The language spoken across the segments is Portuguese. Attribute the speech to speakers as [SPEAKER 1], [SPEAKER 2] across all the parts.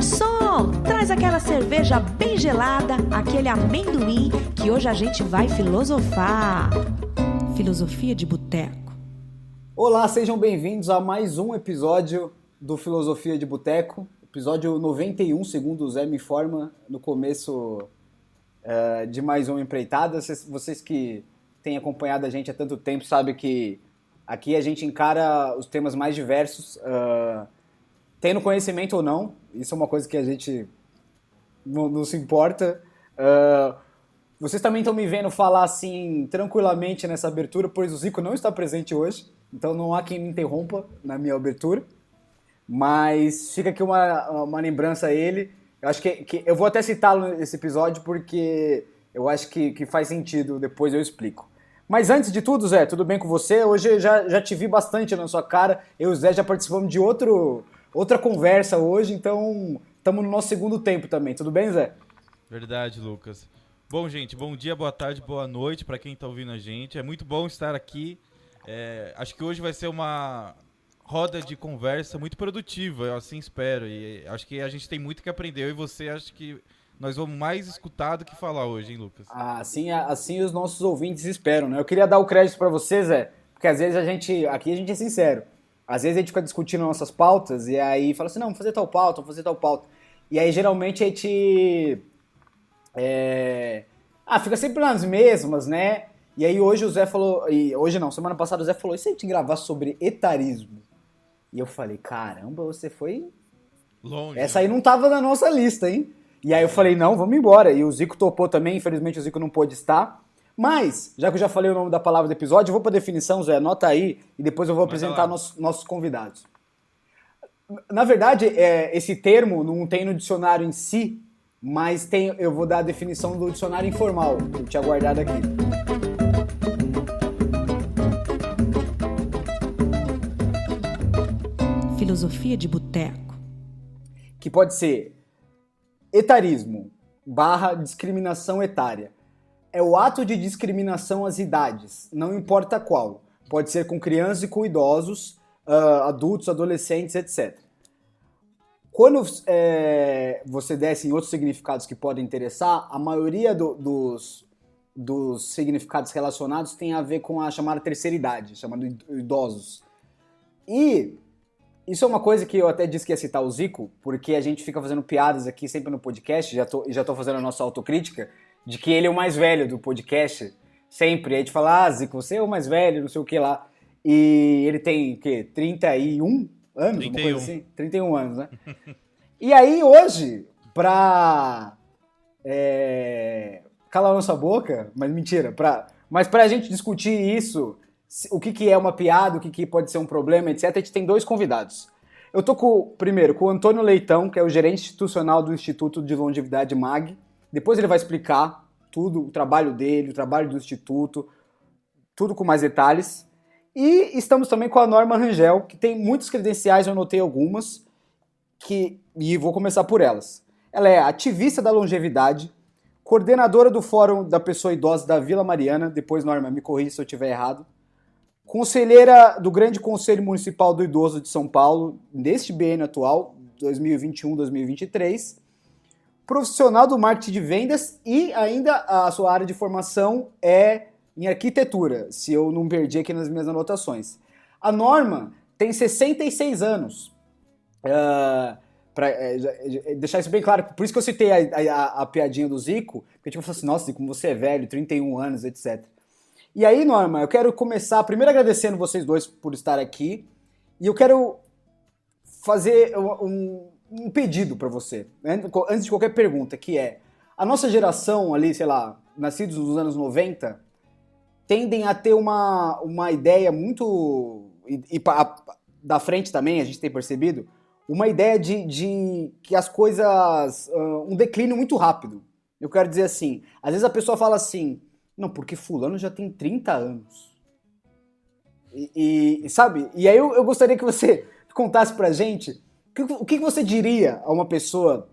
[SPEAKER 1] garçom, traz aquela cerveja bem gelada, aquele amendoim, que hoje a gente vai filosofar. Filosofia de Boteco.
[SPEAKER 2] Olá, sejam bem-vindos a mais um episódio do Filosofia de Boteco. Episódio 91, segundo o Zé me informa, no começo de mais uma empreitada. Vocês que têm acompanhado a gente há tanto tempo sabem que aqui a gente encara os temas mais diversos, tendo conhecimento ou não. Isso é uma coisa que a gente não se importa. Vocês também estão me vendo falar assim tranquilamente nessa abertura, pois o Zico não está presente hoje, então não há quem me interrompa na minha abertura. Mas fica aqui uma lembrança a ele. Eu acho que eu vou até citá-lo nesse episódio porque eu acho que faz sentido, depois eu explico. Mas antes de tudo, Zé, tudo bem com você? Hoje eu já te vi bastante na sua cara. Eu e o Zé já participamos de outra conversa hoje, então estamos no nosso segundo tempo também. Tudo bem, Zé?
[SPEAKER 3] Verdade, Lucas. Bom, gente, bom dia, boa tarde, boa noite para quem está ouvindo a gente. É muito bom estar aqui. Acho que hoje vai ser uma roda de conversa muito produtiva, eu assim espero. E acho que a gente tem muito que aprender. Eu e você, acho que nós vamos mais escutar do que falar hoje, hein, Lucas?
[SPEAKER 2] Assim os nossos ouvintes esperam, né? Eu queria dar o crédito para você, Zé, porque às vezes aqui a gente é sincero. Às vezes a gente fica discutindo nossas pautas e aí fala assim, não, vamos fazer tal pauta, vamos fazer tal pauta. E aí geralmente a gente fica sempre nas mesmas, né? E aí hoje o Zé falou, semana passada o Zé falou, e se a gente gravar sobre etarismo? E eu falei, caramba, você foi
[SPEAKER 3] longe.
[SPEAKER 2] Essa aí não tava na nossa lista, hein? E aí eu falei, não, vamos embora. E o Zico topou também, infelizmente o Zico não pôde estar. Mas, já que eu já falei o nome da palavra do episódio, eu vou pra definição, Zé, anota aí, e depois eu vou apresentar nossos convidados. Na verdade, esse termo não tem no dicionário em si, mas eu vou dar a definição do dicionário informal, que eu tinha guardado aqui.
[SPEAKER 1] Filosofia de Boteco.
[SPEAKER 2] Que pode ser etarismo / discriminação etária. É o ato de discriminação às idades, não importa qual. Pode ser com crianças e com idosos, adultos, adolescentes, etc. Quando você desce em outros significados que podem interessar, a maioria dos significados relacionados tem a ver com a chamada terceira idade, chamada idosos. E isso é uma coisa que eu até disse que ia citar o Zico, porque a gente fica fazendo piadas aqui sempre no podcast, já tô fazendo a nossa autocrítica, de que ele é o mais velho do podcast, sempre. Aí a gente fala, Zico, você é o mais velho, não sei o que lá. E ele tem, o quê? 31 anos?
[SPEAKER 3] 31.
[SPEAKER 2] Uma coisa assim? 31 anos, né? E aí hoje, pra calar a nossa boca, mas mentira, mas pra gente discutir isso, o que é uma piada, o que pode ser um problema, etc., a gente tem dois convidados. Eu tô primeiro com o Antônio Leitão, que é o gerente institucional do Instituto de Longevidade MAG. Depois ele vai explicar tudo, o trabalho dele, o trabalho do Instituto, tudo com mais detalhes. E estamos também com a Norma Rangel, que tem muitas credenciais, eu anotei algumas, e vou começar por elas. Ela é ativista da longevidade, coordenadora do Fórum da Pessoa Idosa da Vila Mariana, depois, Norma, me corrija se eu estiver errado, conselheira do Grande Conselho Municipal do Idoso de São Paulo, neste biênio atual, 2021-2023, profissional do marketing de vendas e ainda a sua área de formação é em arquitetura, se eu não perdi aqui nas minhas anotações. A Norma tem 66 anos. Pra deixar isso bem claro, por isso que eu citei a piadinha do Zico, porque tipo, eu falei assim, nossa, Zico, você é velho, 31 anos, etc. E aí, Norma, eu quero começar primeiro agradecendo vocês dois por estar aqui, e eu quero fazer um pedido para você, né? Antes de qualquer pergunta, que é, a nossa geração ali, sei lá, nascidos nos anos 90, tendem a ter uma ideia muito, da frente também, a gente tem percebido, uma ideia de que as coisas, um declínio muito rápido. Eu quero dizer assim, às vezes a pessoa fala assim, não, porque fulano já tem 30 anos. Sabe? E aí eu gostaria que você contasse pra gente o que você diria a uma pessoa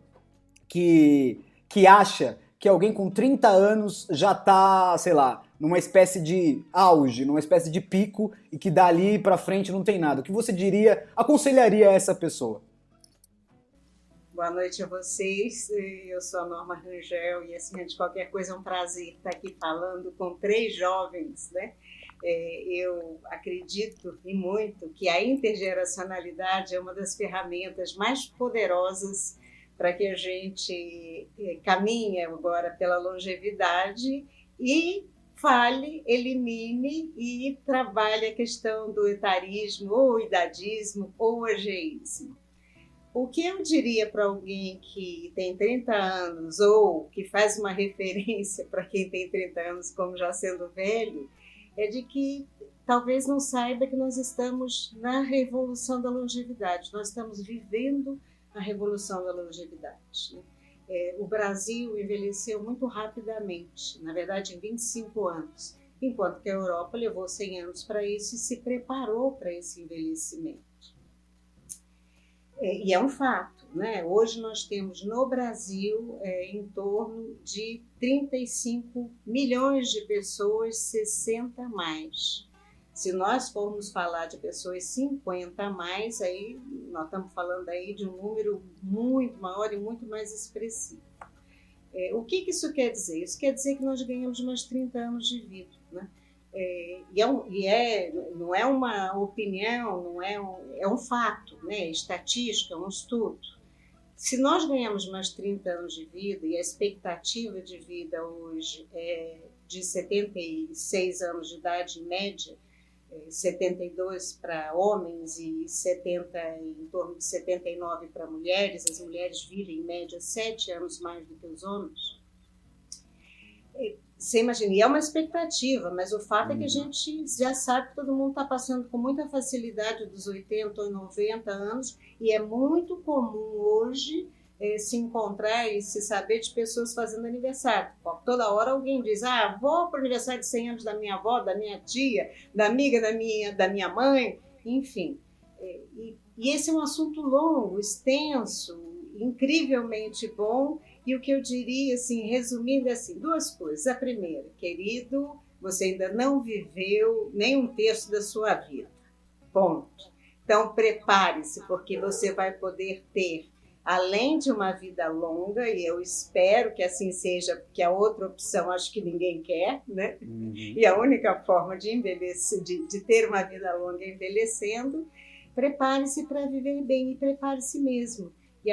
[SPEAKER 2] que acha que alguém com 30 anos já tá, sei lá, numa espécie de auge, numa espécie de pico e que dali pra frente não tem nada. O que você aconselharia a essa pessoa?
[SPEAKER 4] Boa noite a vocês. Eu sou a Norma Rangel e, assim, de qualquer coisa, é um prazer estar aqui falando com 3 jovens, né? Eu acredito e muito que a intergeracionalidade é uma das ferramentas mais poderosas para que a gente caminhe agora pela longevidade e fale, elimine e trabalhe a questão do etarismo, ou idadismo, ou ageísmo. O que eu diria para alguém que tem 30 anos ou que faz uma referência para quem tem 30 anos como já sendo velho, é de que talvez não saiba que nós estamos na revolução da longevidade, nós estamos vivendo a revolução da longevidade. O Brasil envelheceu muito rapidamente, na verdade em 25 anos, enquanto que a Europa levou 100 anos para isso e se preparou para esse envelhecimento. E é um fato, né? Hoje nós temos no Brasil em torno de 35 milhões de pessoas 60 a mais. Se nós formos falar de pessoas 50 a mais, aí nós estamos falando aí de um número muito maior e muito mais expressivo. O que isso quer dizer? Isso quer dizer que nós ganhamos mais 30 anos de vida, né? Não é uma opinião, é um fato, né? Estatística, um estudo. Se nós ganhamos mais 30 anos de vida e a expectativa de vida hoje é de 76 anos de idade média, 72 para homens e 70, em torno de 79 para mulheres, as mulheres vivem em média 7 anos mais do que os homens. Você imagina, e é uma expectativa, mas o fato é que a gente já sabe que todo mundo está passando com muita facilidade dos 80 ou 90 anos e é muito comum hoje se encontrar e se saber de pessoas fazendo aniversário. Toda hora alguém diz, vou para o aniversário de 100 anos da minha avó, da minha tia, da amiga da minha mãe, enfim. E esse é um assunto longo, extenso, incrivelmente bom. E o que eu diria, assim, resumindo, é assim, 2 coisas. A primeira, querido, você ainda não viveu nem 1/3 da sua vida. Ponto. Então, prepare-se, porque você vai poder ter, além de uma vida longa, e eu espero que assim seja, porque a outra opção acho que ninguém quer, né? E a única forma de envelhecer, de ter uma vida longa é envelhecendo, prepare-se para viver bem e prepare-se mesmo. E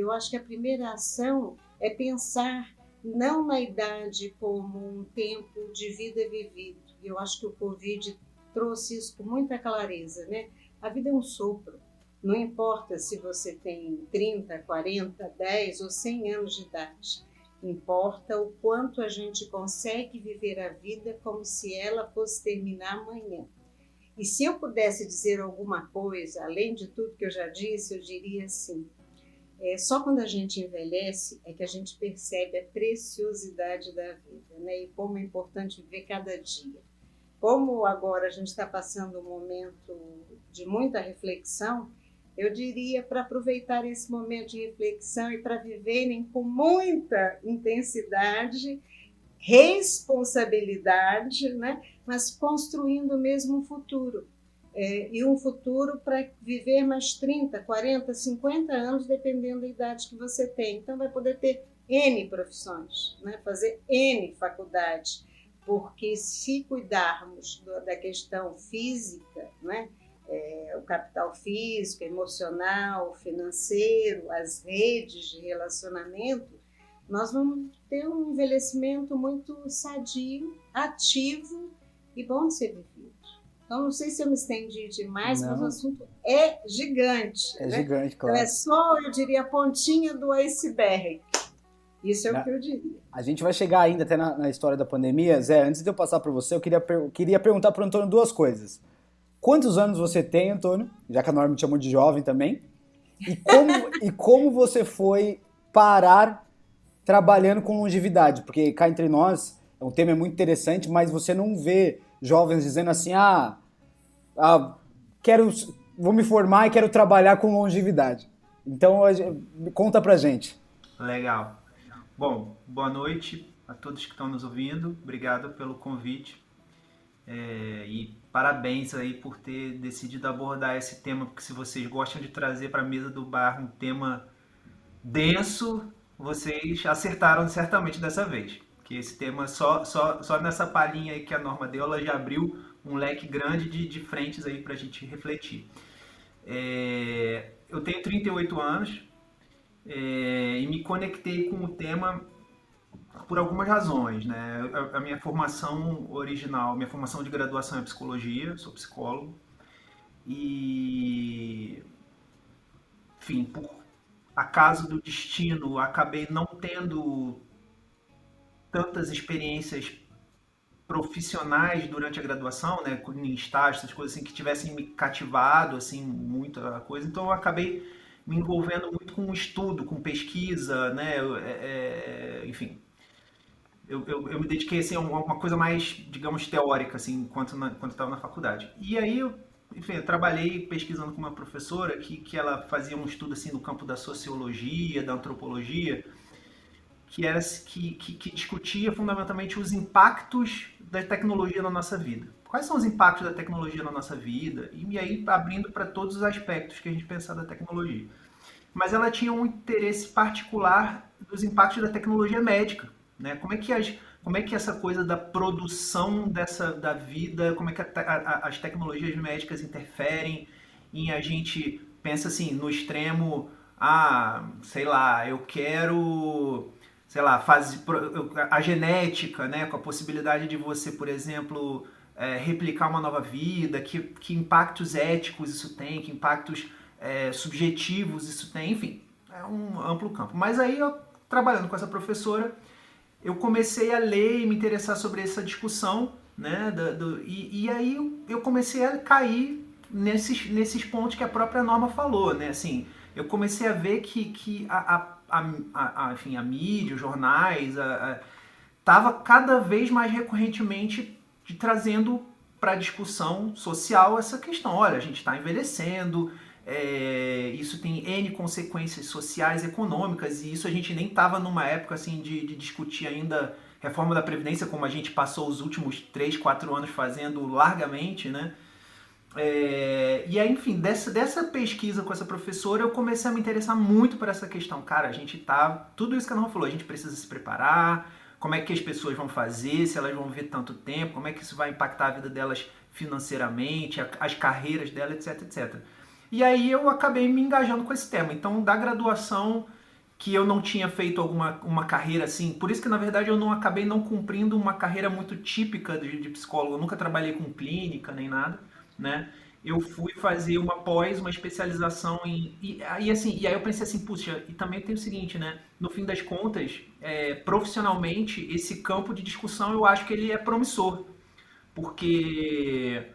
[SPEAKER 4] eu acho que a primeira ação é pensar não na idade como um tempo de vida vivido. Eu acho que o Covid trouxe isso com muita clareza, né? A vida é um sopro. Não importa se você tem 30, 40, 10 ou 100 anos de idade. Importa o quanto a gente consegue viver a vida como se ela fosse terminar amanhã. E se eu pudesse dizer alguma coisa, além de tudo que eu já disse, eu diria assim, só quando a gente envelhece é que a gente percebe a preciosidade da vida, né? E como é importante viver cada dia. Como agora a gente está passando um momento de muita reflexão, eu diria para aproveitar esse momento de reflexão e para viverem com muita intensidade, responsabilidade, né? Mas construindo mesmo um futuro. E um futuro para viver mais 30, 40, 50 anos, dependendo da idade que você tem. Então, vai poder ter N profissões, né? Fazer N faculdades, porque se cuidarmos da questão física, né? O capital físico, emocional, financeiro, as redes de relacionamento, nós vamos ter um envelhecimento muito sadio, ativo e bom de ser vivido. Então, não sei se eu me estendi demais, mas o assunto é gigante.
[SPEAKER 2] É,
[SPEAKER 4] né?
[SPEAKER 2] gigante, claro.
[SPEAKER 4] Então, é só, eu diria, a pontinha do iceberg. Isso é o que eu diria.
[SPEAKER 2] A gente vai chegar ainda até na história da pandemia. Zé, antes de eu passar para você, eu queria perguntar para o Antônio 2 coisas. Quantos anos você tem, Antônio? Já que a Norma me chamou de jovem também. E como você foi parar trabalhando com longevidade? Porque cá entre nós, o tema é muito interessante, mas você não vê jovens dizendo assim, vou me formar e quero trabalhar com longevidade. Então, conta pra gente.
[SPEAKER 5] Legal. Bom, boa noite a todos que estão nos ouvindo. Obrigado pelo convite. E parabéns aí por ter decidido abordar esse tema, porque se vocês gostam de trazer para a mesa do bar um tema denso, vocês acertaram certamente dessa vez. Que esse tema, só nessa palhinha aí que a Norma deu, ela já abriu um leque grande de frentes aí para a gente refletir. Eu tenho 38 anos e me conectei com o tema por algumas razões, né? A minha formação original, minha formação de graduação é psicologia, sou psicólogo e, enfim, por acaso do destino, acabei não tendo tantas experiências profissionais durante a graduação, né, em estágios, essas coisas assim que tivessem me cativado assim muito a coisa. Então eu acabei me envolvendo muito com estudo, com pesquisa, né, enfim. Eu me dediquei assim, a uma coisa mais, digamos, teórica, assim, enquanto estava na faculdade. E aí, enfim, eu trabalhei pesquisando com uma professora que ela fazia um estudo assim no campo da sociologia, da antropologia, que discutia fundamentalmente os impactos da tecnologia na nossa vida. Quais são os impactos da tecnologia na nossa vida? E aí abrindo para todos os aspectos que a gente pensar da tecnologia. Mas ela tinha um interesse particular dos impactos da tecnologia médica, né? Como é que essa coisa da produção da vida, como é que as tecnologias médicas interferem em a gente pensa assim no extremo, sei lá, eu quero, sei lá, a genética, né, com a possibilidade de você, por exemplo, replicar uma nova vida, que impactos éticos isso tem, que impactos subjetivos isso tem, enfim, é um amplo campo. Mas aí, trabalhando com essa professora, eu comecei a ler e me interessar sobre essa discussão, né, e aí eu comecei a cair nesses pontos que a própria Norma falou, né, assim, eu comecei a ver que enfim, a mídia, os jornais, estava cada vez mais recorrentemente trazendo para a discussão social essa questão. Olha, a gente está envelhecendo, isso tem N consequências sociais, econômicas, e isso a gente nem estava numa época assim de discutir ainda reforma da Previdência, como a gente passou os últimos 3, 4 anos fazendo largamente, né? E aí, enfim, dessa pesquisa com essa professora, eu comecei a me interessar muito por essa questão. Cara, a gente tá... Tudo isso que a Norma falou, a gente precisa se preparar, como é que as pessoas vão fazer, se elas vão viver tanto tempo, como é que isso vai impactar a vida delas financeiramente, as carreiras delas, etc, etc. E aí eu acabei me engajando com esse tema. Então, da graduação, que eu não tinha feito uma carreira assim, por isso que na verdade eu acabei não cumprindo uma carreira muito típica de psicólogo, eu nunca trabalhei com clínica nem nada, né? Eu fui fazer uma uma especialização e aí eu pensei assim, puxa, e também tem o seguinte, né? No fim das contas, profissionalmente, esse campo de discussão eu acho que ele é promissor, porque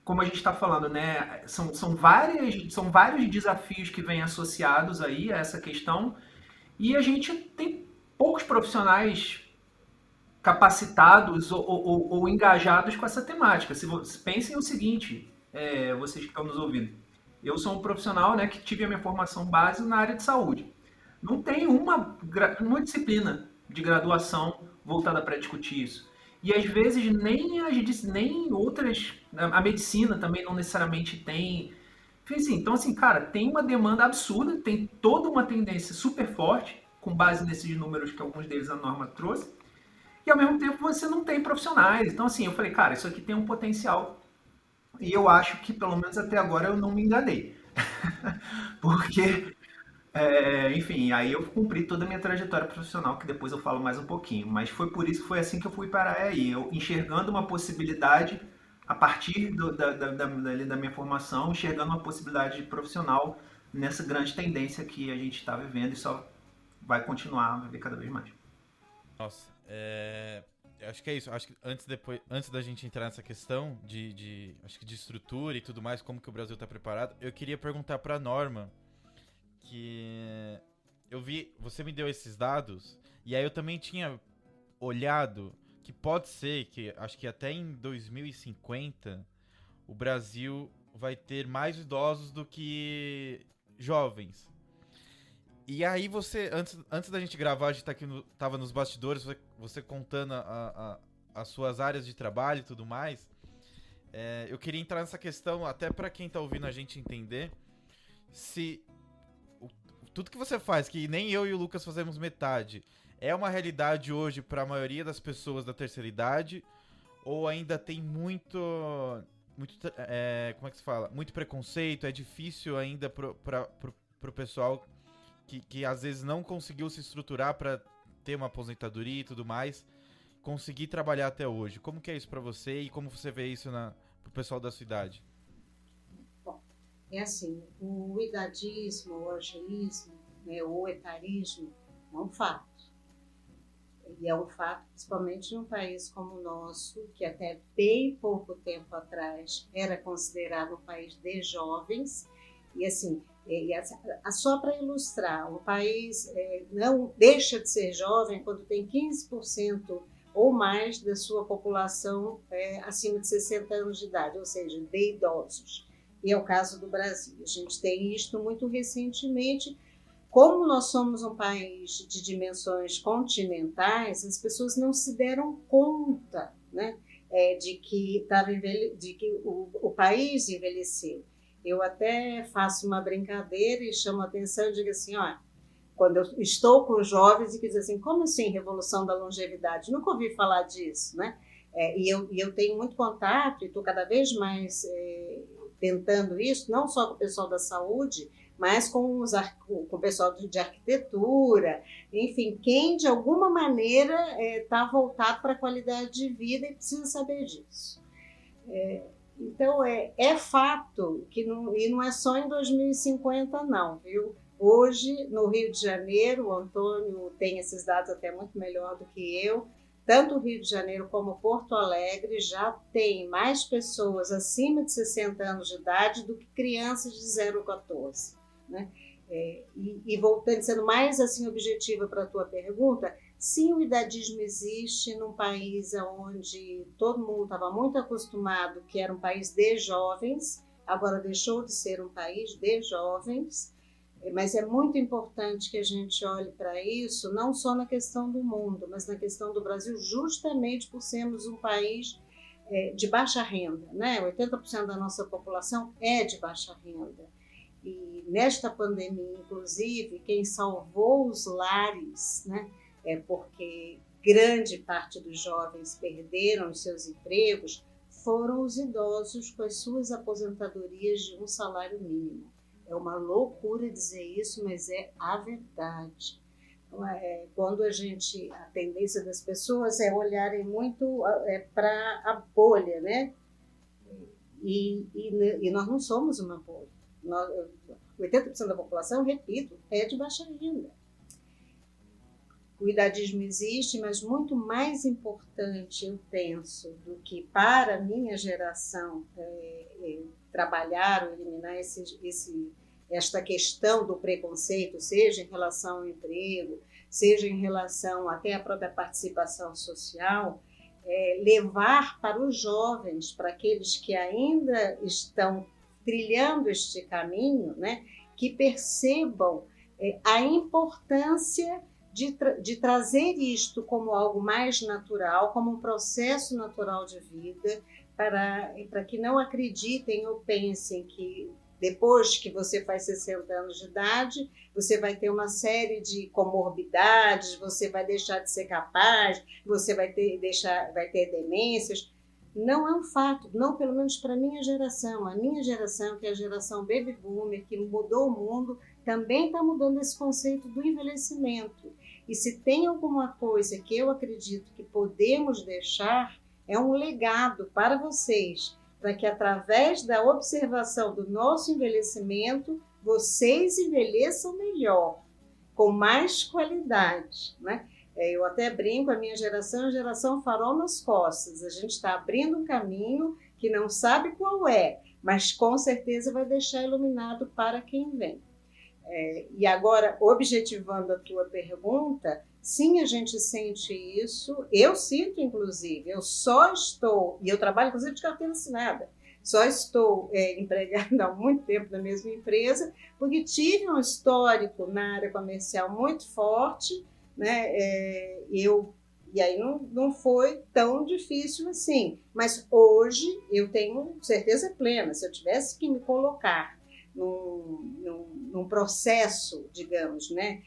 [SPEAKER 5] como a gente está falando, né? São vários desafios que vêm associados aí a essa questão, e a gente tem poucos profissionais capacitados ou engajados com essa temática. Pensem o seguinte, vocês que estão nos ouvindo. Eu sou um profissional, né, que tive a minha formação base na área de saúde. Não tem uma disciplina de graduação voltada para discutir isso. E às vezes nem outras... A medicina também não necessariamente tem... Então, assim, cara, tem uma demanda absurda, tem toda uma tendência super forte, com base nesses números que alguns deles a Norma trouxe, e ao mesmo tempo você não tem profissionais. Então, assim, eu falei, cara, isso aqui tem um potencial. E eu acho que, pelo menos até agora, eu não me enganei. Porque, enfim, aí eu cumpri toda a minha trajetória profissional, que depois eu falo mais um pouquinho. Mas foi assim que eu fui parar aí. Eu enxergando uma possibilidade, a partir da minha formação, enxergando uma possibilidade profissional nessa grande tendência que a gente está vivendo e só vai continuar a viver cada vez mais.
[SPEAKER 3] Nossa, acho que é isso. Acho que antes da gente entrar nessa questão acho que de estrutura e tudo mais, como que o Brasil está preparado, eu queria perguntar para a Norma, que eu vi, você me deu esses dados, e aí eu também tinha olhado que pode ser que, acho que até em 2050, o Brasil vai ter mais idosos do que jovens. E aí você, antes da gente gravar, a gente tava nos bastidores, você contando as suas áreas de trabalho e tudo mais, eu queria entrar nessa questão, até para quem tá ouvindo a gente entender, se tudo que você faz, que nem eu e o Lucas fazemos metade, é uma realidade hoje para a maioria das pessoas da terceira idade, ou ainda tem muito como é que se fala? Muito preconceito, é difícil ainda pro pessoal que às vezes não conseguiu se estruturar para ter uma aposentadoria e tudo mais, conseguir trabalhar até hoje. Como que é isso para você e como você vê isso pro pessoal da sua idade?
[SPEAKER 4] Bom, é assim, o idadismo, o ageísmo, né, o etarismo é um fato. E é um fato, principalmente num país como o nosso, que até bem pouco tempo atrás era considerado um país de jovens. E assim, só para ilustrar, o país não deixa de ser jovem quando tem 15% ou mais da sua população acima de 60 anos de idade, ou seja, de idosos. E é o caso do Brasil. A gente tem isto muito recentemente. Como nós somos um país de dimensões continentais, as pessoas não se deram conta, né, de que o país envelheceu. Eu até faço uma brincadeira e chamo a atenção e digo assim, olha, quando eu estou com jovens e que dizem assim, como assim Revolução da Longevidade? Nunca ouvi falar disso, né? E eu tenho muito contato e estou cada vez mais tentando isso, não só com o pessoal da saúde, mas com o pessoal de arquitetura, enfim, quem de alguma maneira está voltado para a qualidade de vida e precisa saber disso. Então, é fato, e não é só em 2050 não, viu? Hoje, no Rio de Janeiro, o Antônio tem esses dados até muito melhor do que eu, tanto o Rio de Janeiro como Porto Alegre já tem mais pessoas acima de 60 anos de idade do que crianças de 0 a 14. Né? E voltando, sendo mais assim objetiva para a tua pergunta, sim, o idadismo existe num país onde todo mundo estava muito acostumado que era um país de jovens, agora deixou de ser um país de jovens, mas é muito importante que a gente olhe para isso, não só na questão do mundo, mas na questão do Brasil, justamente por sermos um país de baixa renda, né? 80% da nossa população é de baixa renda. E nesta pandemia, inclusive, quem salvou os lares, né, porque grande parte dos jovens perderam os seus empregos, foram os idosos com as suas aposentadorias de um salário mínimo. É uma loucura dizer isso, mas é a verdade. Quando a tendência das pessoas é olharem muito para a bolha, né? E nós não somos uma bolha. 80% da população, repito, é de baixa renda. O idadismo existe, mas muito mais importante, eu penso, do que para a minha geração trabalhar ou eliminar esta questão do preconceito, seja em relação ao emprego, seja em relação até à própria participação social, levar para os jovens, para aqueles que ainda estão trilhando este caminho, né, que percebam a importância de trazer isto como algo mais natural, como um processo natural de vida, para que não acreditem ou pensem que depois que você faz 60 anos de idade, você vai ter uma série de comorbidades, você vai deixar de ser capaz, você vai ter demências. Não é um fato, não, pelo menos para a minha geração, que é a geração baby boomer, que mudou o mundo, também está mudando esse conceito do envelhecimento. E se tem alguma coisa que eu acredito que podemos deixar, é um legado para vocês, para que através da observação do nosso envelhecimento, vocês envelheçam melhor, com mais qualidade, né? Eu até brinco, a minha geração é a geração farol nas costas. A gente está abrindo um caminho que não sabe qual mas com certeza vai deixar iluminado para quem vem. E agora, objetivando a tua pergunta, sim, a gente sente isso. Eu sinto, inclusive, e eu trabalho, inclusive, de carteira assinada. Só estou empregada há muito tempo na mesma empresa, porque tive um histórico na área comercial muito forte, né? Eu E aí não foi tão difícil assim. Mas hoje eu tenho certeza plena, se eu tivesse que me colocar num processo, digamos, né,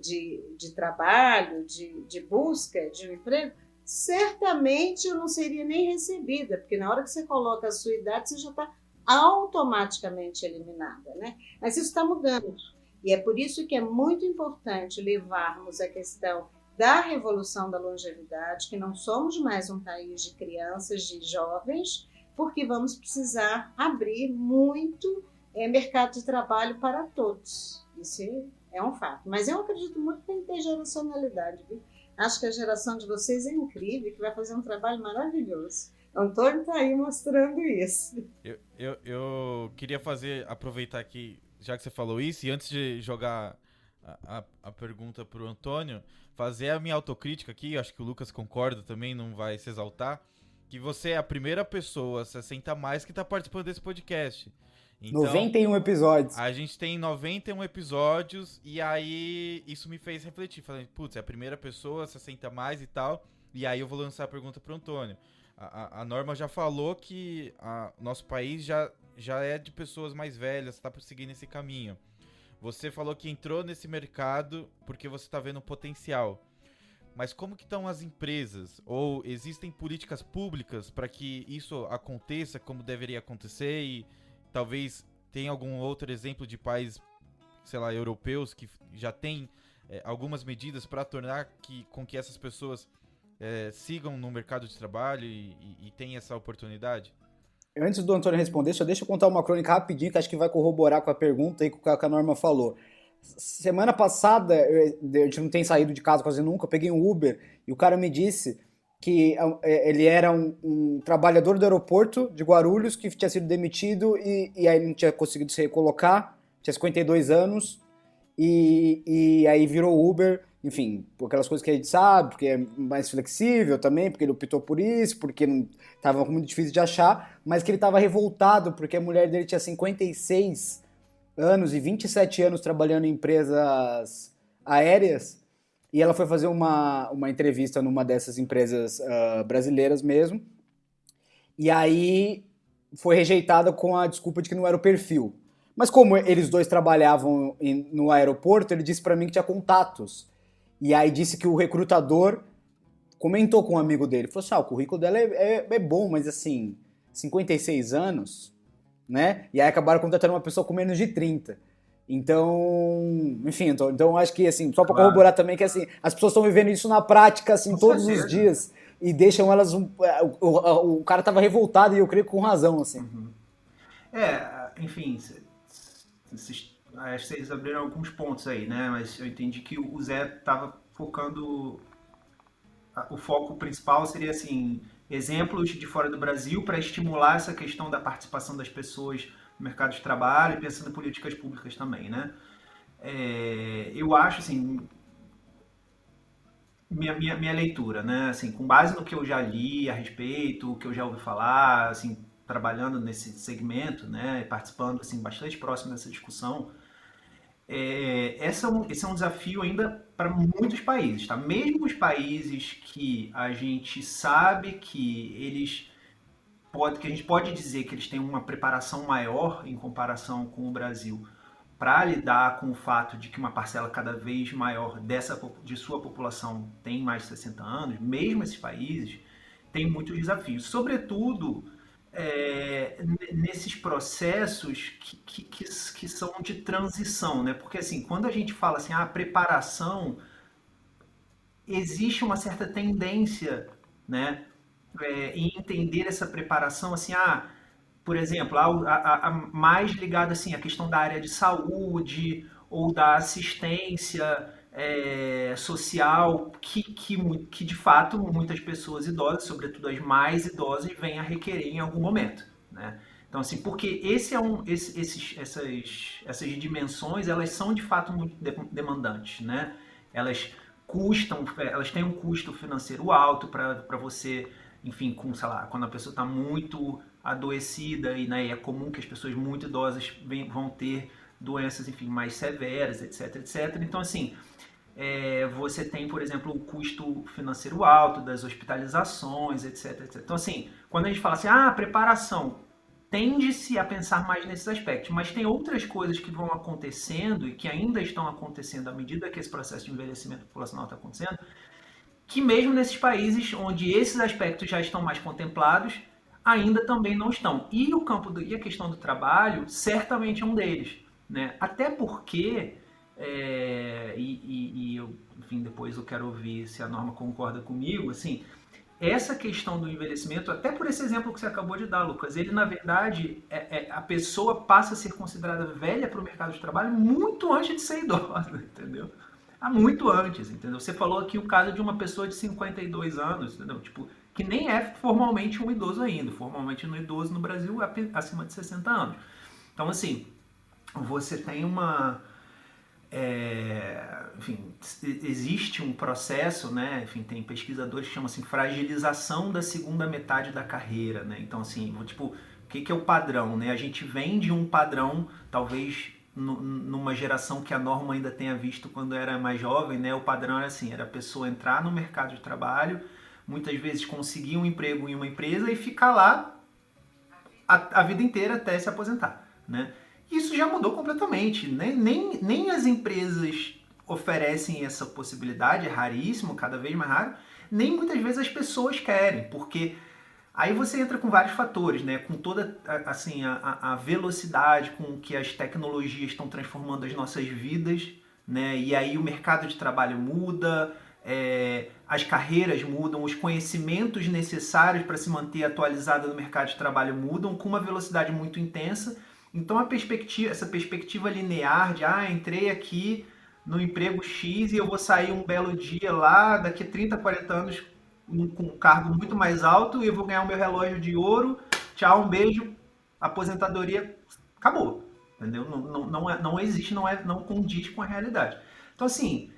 [SPEAKER 4] de trabalho, de busca de um emprego, certamente eu não seria nem recebida, porque na hora que você coloca a sua idade, você já está automaticamente eliminada, né? Mas isso está mudando. E é por isso que é muito importante levarmos a questão da revolução da longevidade, que não somos mais um país de crianças, de jovens, porque vamos precisar abrir muito mercado de trabalho para todos. Isso é um fato. Mas eu acredito muito em intergeracionalidade, viu? Acho que a geração de vocês é incrível, que vai fazer um trabalho maravilhoso. Antônio está aí mostrando isso.
[SPEAKER 3] Eu queria aproveitar aqui, já que você falou isso, e antes de jogar a pergunta para o Antônio, fazer a minha autocrítica aqui, acho que o Lucas concorda também, não vai se exaltar, que você é a primeira pessoa 60 a mais que está participando desse podcast. Então,
[SPEAKER 2] 91 episódios.
[SPEAKER 3] A gente tem 91 episódios e aí isso me fez refletir. Falei, putz, é a primeira pessoa, 60 a mais e tal. E aí eu vou lançar a pergunta pro Antônio. A Norma já falou que o nosso país já é de pessoas mais velhas, tá seguindo esse caminho. Você falou que entrou nesse mercado porque você tá vendo potencial. Mas como que estão as empresas? Ou existem políticas públicas para que isso aconteça como deveria acontecer e talvez tenha algum outro exemplo de países, sei lá, europeus que já tem algumas medidas para tornar com que essas pessoas sigam no mercado de trabalho e tenham essa oportunidade?
[SPEAKER 2] Antes do Antônio responder, só deixa eu contar uma crônica rapidinho que acho que vai corroborar com a pergunta e com o que a Norma falou. Semana passada, a gente não tem saído de casa quase nunca, eu peguei um Uber e o cara me disse que ele era um trabalhador do aeroporto de Guarulhos que tinha sido demitido e aí não tinha conseguido se recolocar, tinha 52 anos e aí virou Uber, enfim, por aquelas coisas que a gente sabe, porque é mais flexível também, porque ele optou por isso, porque não estava muito difícil de achar, mas que ele estava revoltado porque a mulher dele tinha 56 anos e 27 anos trabalhando em empresas aéreas. E ela foi fazer uma entrevista numa dessas empresas brasileiras mesmo. E aí foi rejeitada com a desculpa de que não era o perfil. Mas como eles dois trabalhavam no aeroporto, ele disse pra mim que tinha contatos. E aí disse que o recrutador comentou com um amigo dele. Falou assim, o currículo dela é bom, mas assim, 56 anos, né? E aí acabaram contratando uma pessoa com menos de 30. Então, enfim, então acho que, assim, só para corroborar também que, assim, as pessoas estão vivendo isso na prática, assim, todos os dias e deixam elas... O cara tava revoltado e eu creio que com razão, assim.
[SPEAKER 5] Uhum. Enfim, acho que vocês abriram alguns pontos aí, né? Mas eu entendi que o Zé tava focando... O foco principal seria, assim, exemplos de fora do Brasil para estimular essa questão da participação das pessoas no mercado de trabalho e pensando em políticas públicas também, né? Eu acho, assim, minha leitura, né? Assim, com base no que eu já li a respeito, o que eu já ouvi falar, assim, trabalhando nesse segmento, né? Participando, assim, bastante próximo dessa discussão, esse é um desafio ainda para muitos países, tá? Mesmo os países que a gente sabe que a gente pode dizer que eles têm uma preparação maior em comparação com o Brasil para lidar com o fato de que uma parcela cada vez maior de sua população tem mais de 60 anos, mesmo esses países têm muitos desafios, sobretudo nesses processos que são de transição, né? Porque assim, quando a gente fala assim, preparação, existe uma certa tendência, né? Em entender essa preparação, assim, por exemplo, mais ligada assim, à questão da área de saúde ou da assistência social, que de fato muitas pessoas idosas, sobretudo as mais idosas, vêm a requerer em algum momento, né? Então, assim, porque essas dimensões, elas são de fato muito demandantes, né? Elas têm um custo financeiro alto para você, enfim, sei lá, quando a pessoa está muito adoecida e, né, é comum que as pessoas muito idosas vão ter doenças, enfim, mais severas, etc, etc. Então, assim, Você tem, por exemplo, o custo financeiro alto das hospitalizações, etc, etc. Então, assim, quando a gente fala assim, preparação, tende-se a pensar mais nesses aspectos, mas tem outras coisas que vão acontecendo e que ainda estão acontecendo à medida que esse processo de envelhecimento populacional está acontecendo, que mesmo nesses países onde esses aspectos já estão mais contemplados, ainda também não estão. E a questão do trabalho certamente é um deles, né? Até porque, enfim, depois eu quero ouvir se a Norma concorda comigo, assim, essa questão do envelhecimento, até por esse exemplo que você acabou de dar, Lucas, ele, na verdade, a pessoa passa a ser considerada velha para o mercado de trabalho muito antes de ser idosa, entendeu? Muito antes, entendeu? Você falou aqui o caso de uma pessoa de 52 anos, entendeu? Tipo, que nem é formalmente um idoso ainda. Formalmente um idoso no Brasil é acima de 60 anos. Então, assim, você tem enfim, existe um processo, né? Enfim, tem pesquisadores que chamam assim, fragilização da segunda metade da carreira, né? Então, assim, tipo, o que é o padrão, né? A gente vem de um padrão, talvez numa geração que a Norma ainda tenha visto quando era mais jovem, né? O padrão era assim, era a pessoa entrar no mercado de trabalho, muitas vezes conseguir um emprego em uma empresa e ficar lá a vida inteira até se aposentar, né? Isso já mudou completamente, né? Nem as empresas oferecem essa possibilidade, é raríssimo, cada vez mais raro, nem muitas vezes as pessoas querem, porque aí você entra com vários fatores, né? Com toda assim, a velocidade com que as tecnologias estão transformando as nossas vidas, né? E aí o mercado de trabalho muda, as carreiras mudam, os conhecimentos necessários para se manter atualizado no mercado de trabalho mudam com uma velocidade muito intensa. Então essa perspectiva linear de entrei aqui no emprego X e eu vou sair um belo dia lá, daqui a 30, 40 anos com um cargo muito mais alto e eu vou ganhar o meu relógio de ouro, tchau, um beijo, aposentadoria, acabou, entendeu? Não existe, não condiz com a realidade. Então, assim,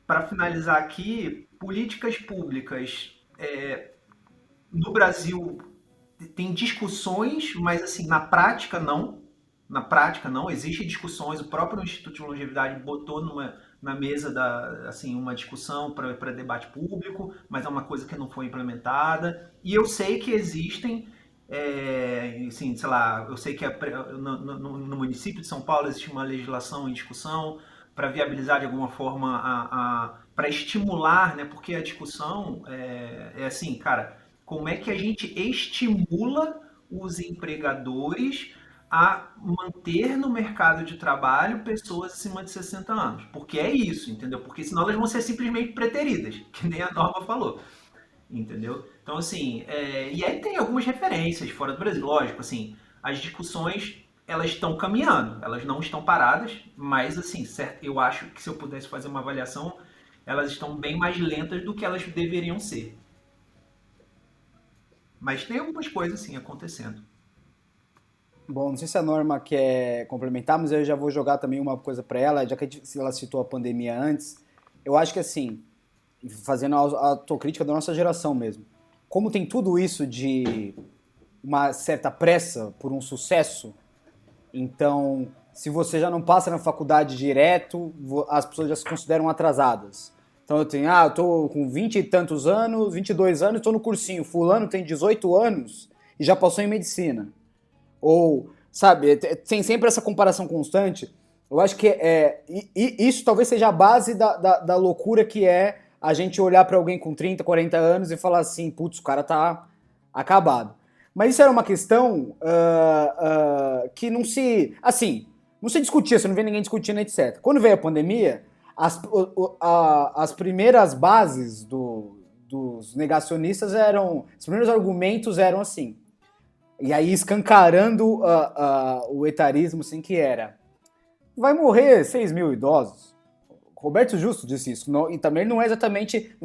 [SPEAKER 5] para finalizar aqui, políticas públicas no Brasil tem discussões, mas assim, na prática não. Na prática não, existem discussões, o próprio Instituto de Longevidade botou na mesa assim, uma discussão para debate público, mas é uma coisa que não foi implementada. E eu sei que existem, assim, sei lá, eu sei que no município de São Paulo existe uma legislação em discussão para viabilizar de alguma forma, para estimular, né? Porque a discussão é assim, cara, como é que a gente estimula os empregadores a manter no mercado de trabalho pessoas acima de 60 anos. Porque é isso, entendeu? Porque senão elas vão ser simplesmente preteridas, que nem a Norma falou, entendeu? Então, assim, e aí tem algumas referências fora do Brasil, lógico, assim, as discussões, elas estão caminhando, elas não estão paradas, mas, assim, certo, eu acho que se eu pudesse fazer uma avaliação, elas estão bem mais lentas do que elas deveriam ser. Mas tem algumas coisas, sim, acontecendo.
[SPEAKER 2] Bom, não sei se a Norma quer complementar, mas eu já vou jogar também uma coisa para ela, já que ela citou a pandemia antes. Eu acho que assim, fazendo a autocrítica da nossa geração mesmo, como tem tudo isso de uma certa pressa por um sucesso, então se você já não passa na faculdade direto, as pessoas já se consideram atrasadas. Então eu tô com 20 e tantos anos, 22 anos, estou no cursinho, fulano tem 18 anos e já passou em medicina. Ou, sabe, tem sempre essa comparação constante. Eu acho que isso talvez seja a base da loucura que é a gente olhar para alguém com 30, 40 anos e falar assim, putz, o cara tá acabado. Mas isso era uma questão que não se discutia, você não vê ninguém discutindo, etc. Quando veio a pandemia, as primeiras bases dos negacionistas os primeiros argumentos eram assim, e aí escancarando o etarismo, assim, que era, vai morrer 6 mil idosos. Roberto Justo disse isso, e também não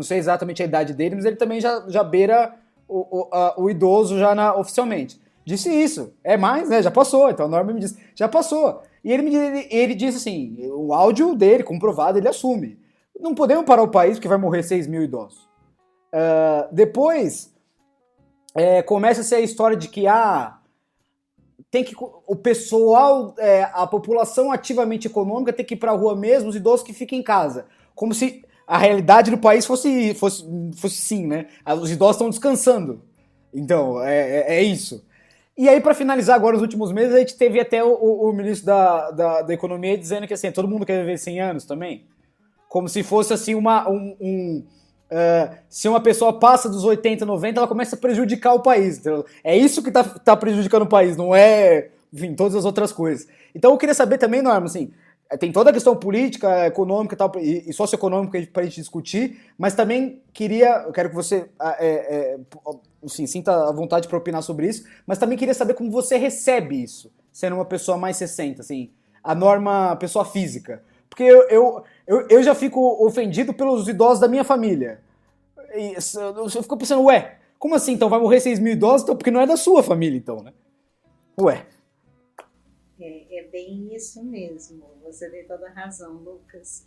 [SPEAKER 2] sei exatamente a idade dele, mas ele também já beira o idoso já oficialmente. Disse isso, mais, né, já passou, então a Norma me disse, já passou. E ele disse assim, o áudio dele, comprovado, ele assume. Não podemos parar o país porque vai morrer 6 mil idosos. Depois, começa a ser a história de que tem que o pessoal, a população ativamente econômica tem que ir para a rua mesmo, os idosos que fiquem em casa. Como se a realidade do país fosse sim, né? Os idosos estão descansando. Então, é isso. E aí, para finalizar agora, nos últimos meses, a gente teve até o ministro da Economia dizendo que assim, todo mundo quer viver 100 anos também. Como se fosse assim se uma pessoa passa dos 80, 90, ela começa a prejudicar o país. Entendeu? É isso que tá prejudicando o país, não é, enfim, todas as outras coisas. Então eu queria saber também, Norma, assim, tem toda a questão política, econômica e socioeconômica para a gente discutir, mas também eu quero que você assim, sinta a vontade para opinar sobre isso, mas também queria saber como você recebe isso, sendo uma pessoa mais 60, assim, a Norma, pessoa física. Porque eu já fico ofendido pelos idosos da minha família. E eu fico pensando, como assim? Então vai morrer 6 mil idosos? Então, porque não é da sua família, então, né?
[SPEAKER 4] É bem isso mesmo. Você tem toda a razão, Lucas.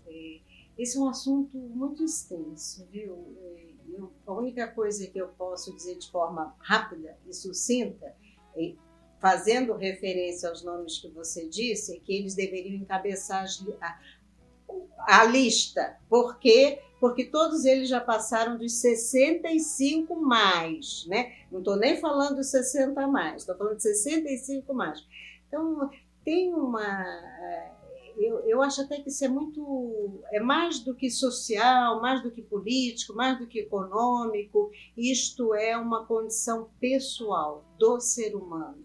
[SPEAKER 4] Esse é um assunto muito extenso, viu? A única coisa que eu posso dizer de forma rápida e sucinta, fazendo referência aos nomes que você disse, é que eles deveriam encabeçar a lista. Por quê? Porque todos eles já passaram dos 65 mais, né? Não estou nem falando dos 60 mais, estou falando de 65 mais. Então, tem eu acho até que isso é mais do que social, mais do que político, mais do que econômico. Isto é uma condição pessoal do ser humano.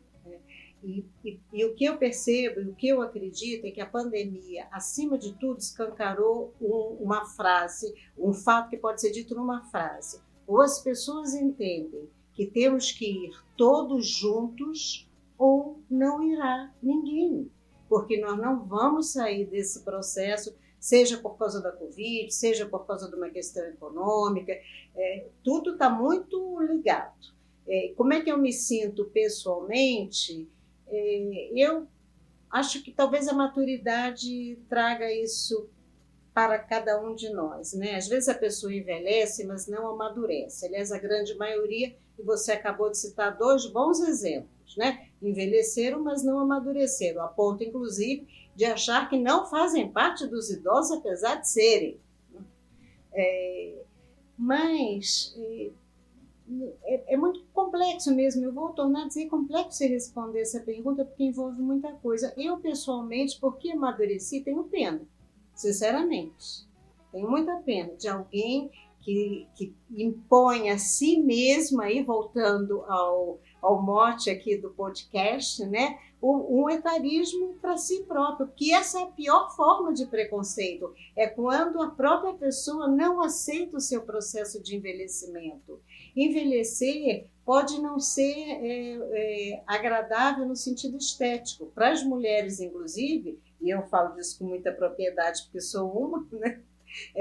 [SPEAKER 4] E o que eu percebo, e o que eu acredito é que a pandemia, acima de tudo, escancarou uma frase, um fato que pode ser dito numa frase. Ou as pessoas entendem que temos que ir todos juntos, ou não irá ninguém. Porque nós não vamos sair desse processo, seja por causa da Covid, seja por causa de uma questão econômica, tudo está muito ligado. Como é que eu me sinto pessoalmente? Eu acho que talvez a maturidade traga isso para cada um de nós, né? Às vezes a pessoa envelhece, mas não amadurece. Aliás, a grande maioria, e você acabou de citar 2 bons exemplos, né? Envelheceram, mas não amadureceram, a ponto, inclusive, de achar que não fazem parte dos idosos, apesar de serem. Mas é muito complexo mesmo. Eu vou tornar a dizer complexo responder essa pergunta, porque envolve muita coisa. Eu, pessoalmente, porque amadureci, tenho pena, sinceramente. Tenho muita pena de alguém que impõe a si mesma, aí voltando ao mote aqui do podcast, né, um etarismo para si próprio, que essa é a pior forma de preconceito, é quando a própria pessoa não aceita o seu processo de envelhecimento. Envelhecer pode não ser agradável no sentido estético. Para as mulheres, inclusive, e eu falo disso com muita propriedade porque sou uma, né?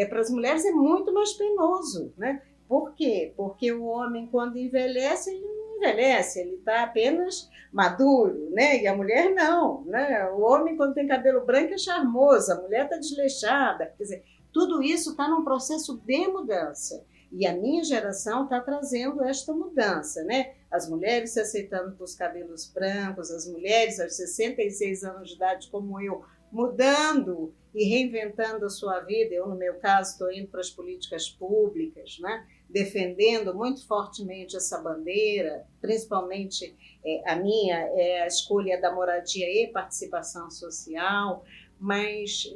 [SPEAKER 4] Para as mulheres é muito mais penoso, né? Por quê? Porque o homem, quando envelhece, ele não envelhece, ele está apenas maduro, né? E a mulher não, né? O homem, quando tem cabelo branco, é charmoso, a mulher está desleixada. Quer dizer, tudo isso está num processo de mudança. E a minha geração está trazendo esta mudança, né? As mulheres se aceitando com os cabelos brancos, as mulheres aos 66 anos de idade, como eu, mudando e reinventando a sua vida. Eu, no meu caso, estou indo para as políticas públicas, né? Defendendo muito fortemente essa bandeira, principalmente a minha é a escolha da moradia e participação social, mas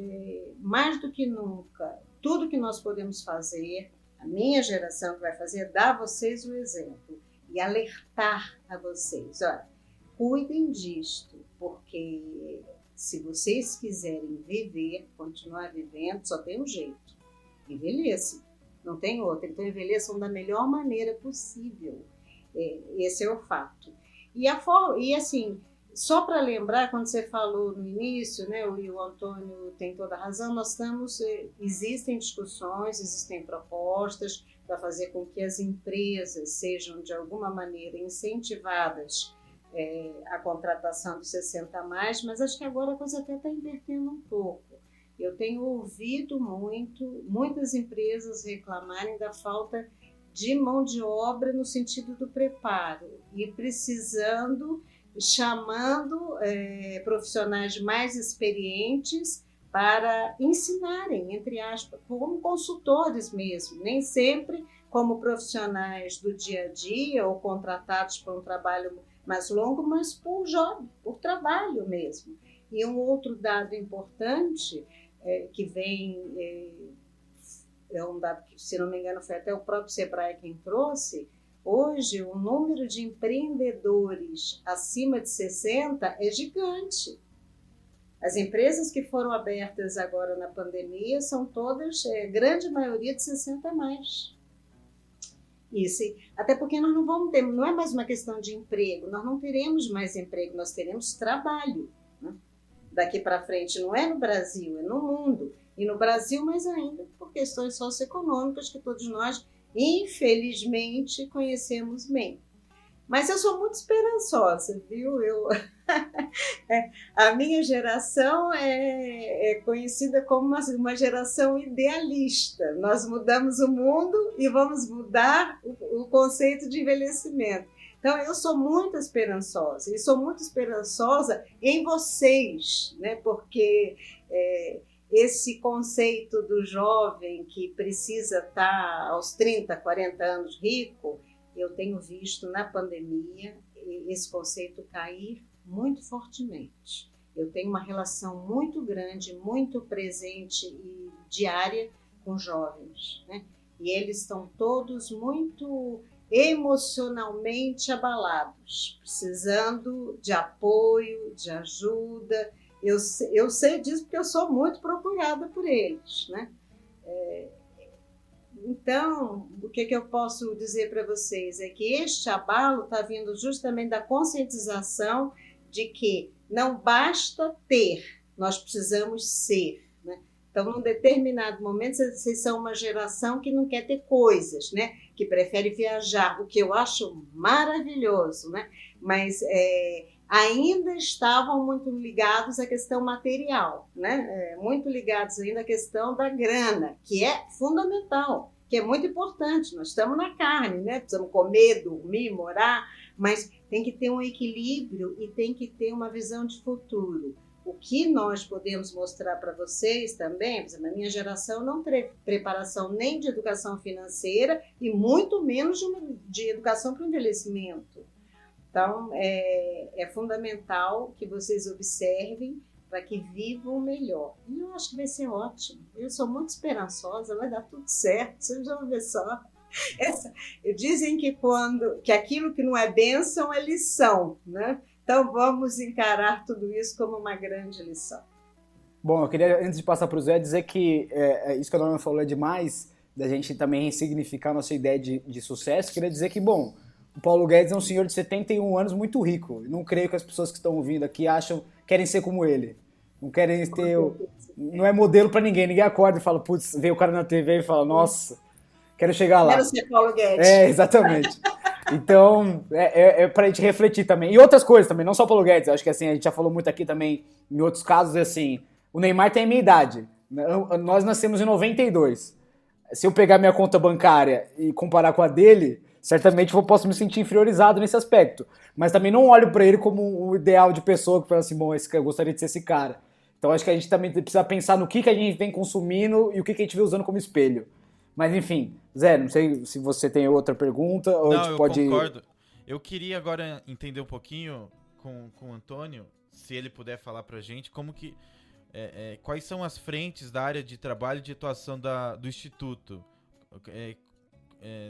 [SPEAKER 4] mais do que nunca, tudo que nós podemos fazer, a minha geração que vai fazer, é dar a vocês o exemplo e alertar a vocês. Olha, cuidem disto, porque se vocês quiserem viver, continuar vivendo, só tem um jeito. Envelheçam. Não tem outra. Então, envelheçam da melhor maneira possível. Esse é o fato. E assim, só para lembrar, quando você falou no início, né, e o Antônio tem toda a razão, existem discussões, existem propostas para fazer com que as empresas sejam, de alguma maneira, incentivadas a contratação dos 60 mais, mas acho que agora a coisa até está invertendo um pouco. Eu tenho ouvido muitas empresas reclamarem da falta de mão de obra no sentido do preparo e precisando chamando profissionais mais experientes para ensinarem, entre aspas, como consultores mesmo, nem sempre como profissionais do dia a dia ou contratados para um trabalho mais longo, mas por job, por trabalho mesmo. E um outro dado importante que vem, é um dado que, se não me engano, foi até o próprio Sebrae quem trouxe. Hoje, o número de empreendedores acima de 60 é gigante. As empresas que foram abertas agora na pandemia são todas, grande maioria de 60 a mais. Isso, até porque nós não vamos ter, não é mais uma questão de emprego, nós não teremos mais emprego, nós teremos trabalho, né? Daqui para frente, não é no Brasil, é no mundo. E no Brasil, mais ainda, por questões socioeconômicas que todos nós, infelizmente, conhecemos bem. Mas eu sou muito esperançosa, viu? A minha geração é conhecida como uma geração idealista. Nós mudamos o mundo e vamos mudar o conceito de envelhecimento. Então, eu sou muito esperançosa, e sou muito esperançosa em vocês, né? Porque esse conceito do jovem que precisa estar aos 30, 40 anos rico, eu tenho visto na pandemia esse conceito cair muito fortemente. Eu tenho uma relação muito grande, muito presente e diária com jovens, né? E eles estão todos muito emocionalmente abalados, precisando de apoio, de ajuda. Eu sei disso porque eu sou muito procurada por eles, né? Então, o que eu posso dizer para vocês é que este abalo está vindo justamente da conscientização de que não basta ter, nós precisamos ser, né? Então, num determinado momento, vocês são uma geração que não quer ter coisas, né? Que prefere viajar, o que eu acho maravilhoso, né? Mas ainda estavam muito ligados à questão material, né? Muito ligados ainda à questão da grana, que é fundamental, que é muito importante. Nós estamos na carne, né? Precisamos comer, dormir, morar, mas tem que ter um equilíbrio e tem que ter uma visão de futuro. O que nós podemos mostrar para vocês também, por exemplo, a minha geração não teve preparação nem de educação financeira e muito menos de educação para o envelhecimento. Então, é fundamental que vocês observem para que vivam melhor. E eu acho que vai ser ótimo. Eu sou muito esperançosa, vai dar tudo certo, vocês vão ver só. Dizem que aquilo que não é bênção é lição, né? Então, vamos encarar tudo isso como uma grande lição.
[SPEAKER 2] Bom, eu queria, antes de passar para o Zé, dizer que isso que a Norma falou é demais, da gente também ressignificar nossa ideia de sucesso. Queria dizer que, bom, o Paulo Guedes é um senhor de 71 anos muito rico. Não creio que as pessoas que estão ouvindo aqui querem ser como ele. Não querem ter... Não é modelo para ninguém. Ninguém acorda e fala, putz, vê o cara na TV e fala, nossa, quero chegar lá.
[SPEAKER 4] Quero ser Paulo Guedes.
[SPEAKER 2] Exatamente. Então, para a gente refletir também. E outras coisas também, não só Paulo Guedes. Acho que assim, a gente já falou muito aqui também, em outros casos, assim, o Neymar tem a minha idade. Nós nascemos em 92. Se eu pegar minha conta bancária e comparar com a dele, certamente eu posso me sentir inferiorizado nesse aspecto. Mas também não olho para ele como um ideal de pessoa que fala assim, bom, eu gostaria de ser esse cara. Então acho que a gente também precisa pensar no que a gente vem consumindo e o que a gente vem usando como espelho. Mas enfim, Zé, não sei se você tem outra pergunta ou
[SPEAKER 3] não,
[SPEAKER 2] a gente pode...
[SPEAKER 3] Eu concordo. Eu queria agora entender um pouquinho com o Antônio, se ele puder falar pra gente, como que quais são as frentes da área de trabalho e de atuação do Instituto.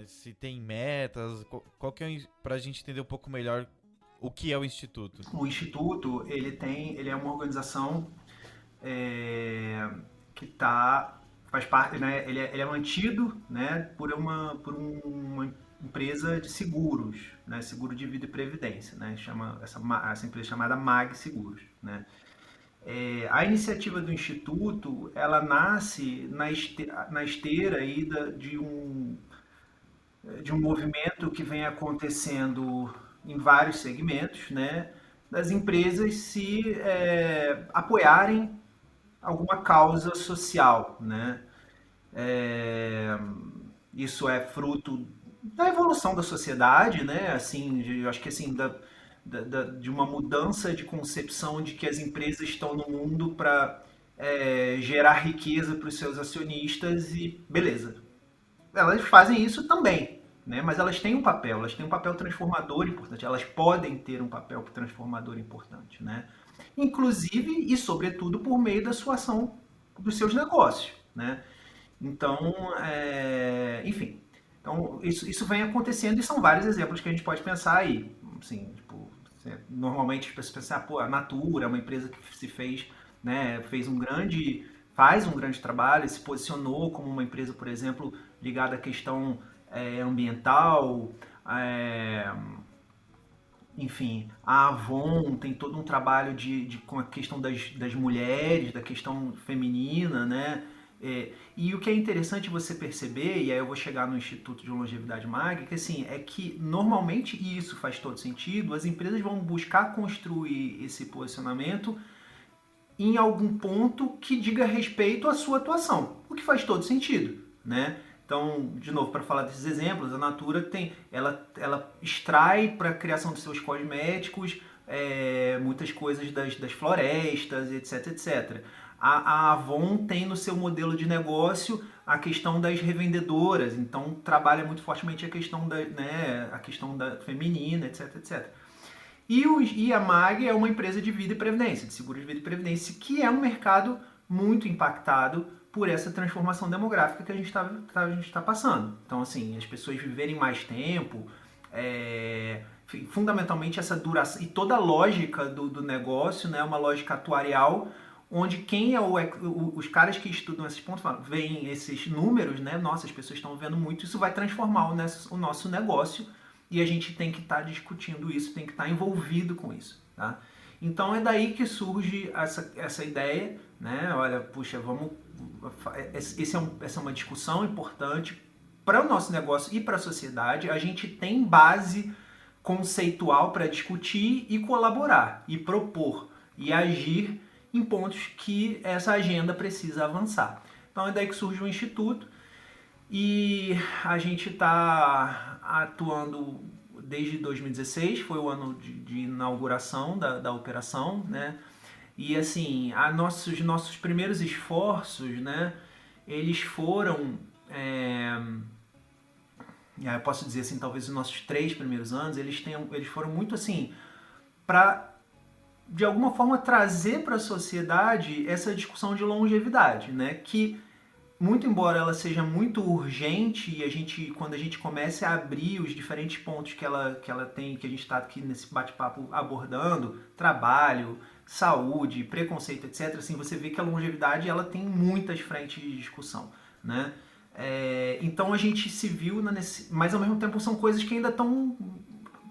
[SPEAKER 3] Se tem metas, qual que é, pra gente entender um pouco melhor o que é o Instituto.
[SPEAKER 5] O Instituto, ele é uma organização que faz parte, né? Ele é mantido, né, por uma empresa de seguros, né, seguro de vida e previdência, né, essa empresa chamada MAG Seguros, né. A iniciativa do Instituto, ela nasce na esteira aí de um movimento que vem acontecendo em vários segmentos, né, das empresas se apoiarem alguma causa social, né? Isso é fruto da evolução da sociedade, né? Assim, eu acho que assim, de uma mudança de concepção de que as empresas estão no mundo para gerar riqueza para os seus acionistas e beleza. Elas fazem isso também, né? Mas elas têm um papel transformador importante, elas podem ter um papel transformador importante, né? Inclusive e sobretudo por meio da sua ação dos seus negócios, né? Então, enfim, então isso vem acontecendo e são vários exemplos que a gente pode pensar aí, assim, tipo, normalmente as pessoas pensam, pô, a Natura é uma empresa que se fez, né, faz um grande trabalho, se posicionou como uma empresa, por exemplo, ligada à questão ambiental, enfim, a Avon tem todo um trabalho com a questão das mulheres, da questão feminina, né? E o que é interessante você perceber, e aí eu vou chegar no Instituto de Longevidade MAG, que assim, é que normalmente, e isso faz todo sentido, as empresas vão buscar construir esse posicionamento em algum ponto que diga respeito à sua atuação, o que faz todo sentido, né? Então, de novo, para falar desses exemplos, a Natura ela extrai para a criação dos seus cosméticos muitas coisas das florestas, etc, etc. A Avon tem no seu modelo de negócio a questão das revendedoras, então trabalha muito fortemente a questão da feminina, etc, etc. E a MAG é uma empresa de vida e previdência, de seguros de vida e previdência, que é um mercado muito impactado por essa transformação demográfica que a gente está passando. Então, assim, as pessoas viverem mais tempo, fundamentalmente essa duração, e toda a lógica do negócio, né, uma lógica atuarial, onde quem os caras que estudam esses pontos veem esses números, né, nossa, as pessoas estão vendo muito, isso vai transformar o nosso negócio, e a gente tem que estar discutindo isso, tem que estar envolvido com isso, tá? Então é daí que surge essa ideia, né? Olha, puxa, essa é uma discussão importante para o nosso negócio e para a sociedade. A gente tem base conceitual para discutir e colaborar, e propor, e agir em pontos que essa agenda precisa avançar. Então é daí que surge o Instituto, e a gente está atuando desde 2016, foi o ano de inauguração da operação, né? E assim, nossos primeiros esforços, né, eles foram, eu posso dizer assim, talvez os nossos 3 primeiros anos, eles foram muito assim, para, de alguma forma, trazer para a sociedade essa discussão de longevidade, né, que, muito embora ela seja muito urgente, e quando a gente começa a abrir os diferentes pontos que ela tem, que a gente está aqui nesse bate-papo abordando, trabalho, saúde, preconceito, etc., assim, você vê que a longevidade ela tem muitas frentes de discussão, né? Então a gente se viu, mas ao mesmo tempo são coisas que ainda estão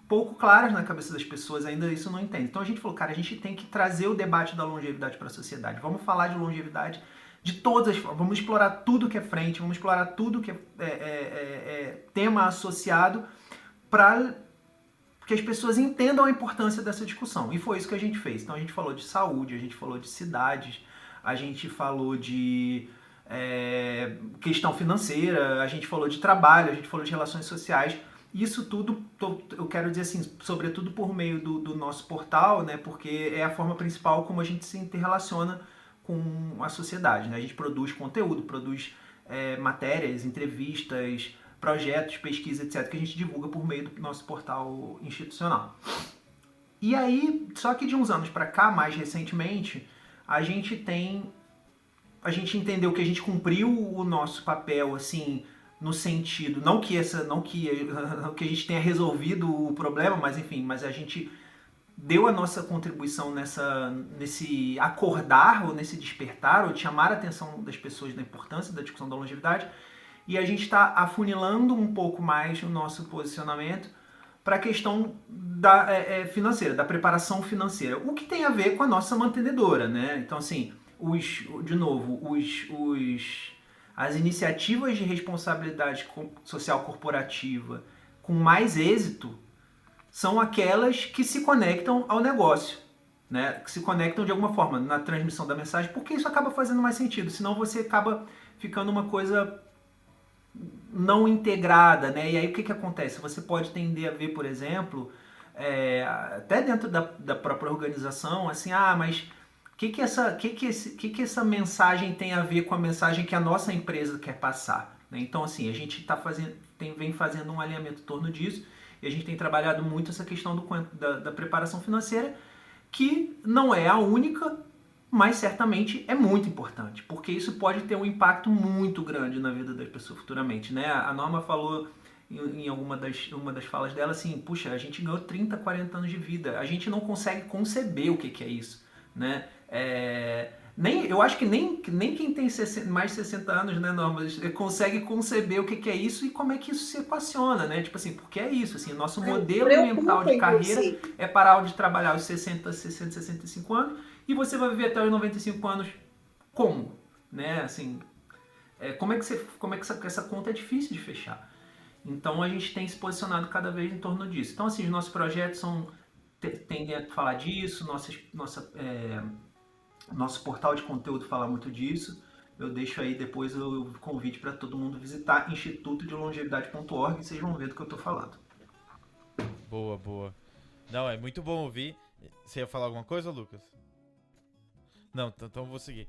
[SPEAKER 5] pouco claras na cabeça das pessoas, ainda isso não entende. Então a gente falou, cara, a gente tem que trazer o debate da longevidade para a sociedade, vamos falar de longevidade de todas as formas, vamos explorar tudo que é frente, vamos explorar tudo que é tema associado para que as pessoas entendam a importância dessa discussão. E foi isso que a gente fez. Então a gente falou de saúde, a gente falou de cidades, a gente falou de questão financeira, a gente falou de trabalho, a gente falou de relações sociais. Isso tudo, eu quero dizer assim, sobretudo por meio do nosso portal, né, porque é a forma principal como a gente se interrelaciona com a sociedade, né? A gente produz conteúdo, produz matérias, entrevistas, projetos, pesquisa, etc., que a gente divulga por meio do nosso portal institucional. E aí, só que de uns anos para cá, mais recentemente, a gente entendeu que a gente cumpriu o nosso papel, assim, no sentido, não que a gente tenha resolvido o problema, mas enfim, mas a gente deu a nossa contribuição nesse acordar, ou nesse despertar, ou de chamar a atenção das pessoas da importância da discussão da longevidade, e a gente está afunilando um pouco mais o nosso posicionamento para a questão financeira, da preparação financeira, o que tem a ver com a nossa mantenedora, né? Então, assim, as iniciativas de responsabilidade social corporativa com mais êxito são aquelas que se conectam ao negócio, né? Que se conectam de alguma forma na transmissão da mensagem, porque isso acaba fazendo mais sentido, senão você acaba ficando uma coisa não integrada, né? E aí o que acontece? Você pode tender a ver, por exemplo, até dentro da própria organização, assim, mas que essa mensagem tem a ver com a mensagem que a nossa empresa quer passar? Né? Então, assim, a gente vem fazendo um alinhamento em torno disso, e a gente tem trabalhado muito essa questão da preparação financeira, que não é a única, mas certamente é muito importante, porque isso pode ter um impacto muito grande na vida das pessoas futuramente, né? A Norma falou em uma das falas dela assim, puxa, a gente ganhou 30, 40 anos de vida, a gente não consegue conceber o que é isso, né? Eu acho que nem quem tem mais de 60 anos, né, Norma, consegue conceber o que é isso e como é que isso se equaciona, né? Tipo assim, porque é isso, assim, nosso modelo mental de carreira é parar de trabalhar aos 60, 65 anos e você vai viver até os 95 anos como? Né? Assim, como é que essa conta é difícil de fechar? Então a gente tem se posicionado cada vez em torno disso. Então, assim, os nossos projetos tendem a falar disso, nosso portal de conteúdo fala muito disso. Eu deixo aí depois o convite para todo mundo visitar institutodelongevidade.org e vocês vão ver do que eu estou falando.
[SPEAKER 3] Boa, boa. Não, é muito bom ouvir. Você ia falar alguma coisa, Lucas? Não, então vou seguir.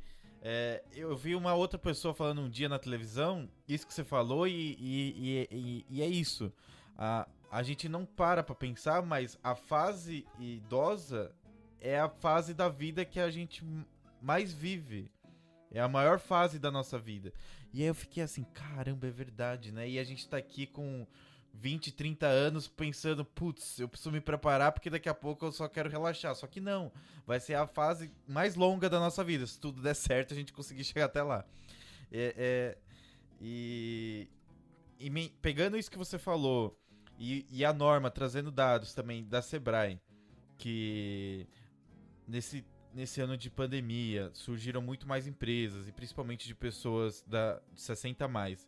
[SPEAKER 3] Eu vi uma outra pessoa falando um dia na televisão, isso que você falou, e é isso. A gente não para pra pensar, mas a fase idosa é a fase da vida que a gente mais vive. É a maior fase da nossa vida. E aí eu fiquei assim, caramba, é verdade, né? E a gente tá aqui com 20, 30 anos pensando, putz, eu preciso me preparar porque daqui a pouco eu só quero relaxar. Só que não, vai ser a fase mais longa da nossa vida. Se tudo der certo, a gente conseguir chegar até lá. Pegando isso que você falou, e a Norma trazendo dados também da Sebrae, que nesse ano de pandemia surgiram muito mais empresas, e principalmente de pessoas de 60 a mais.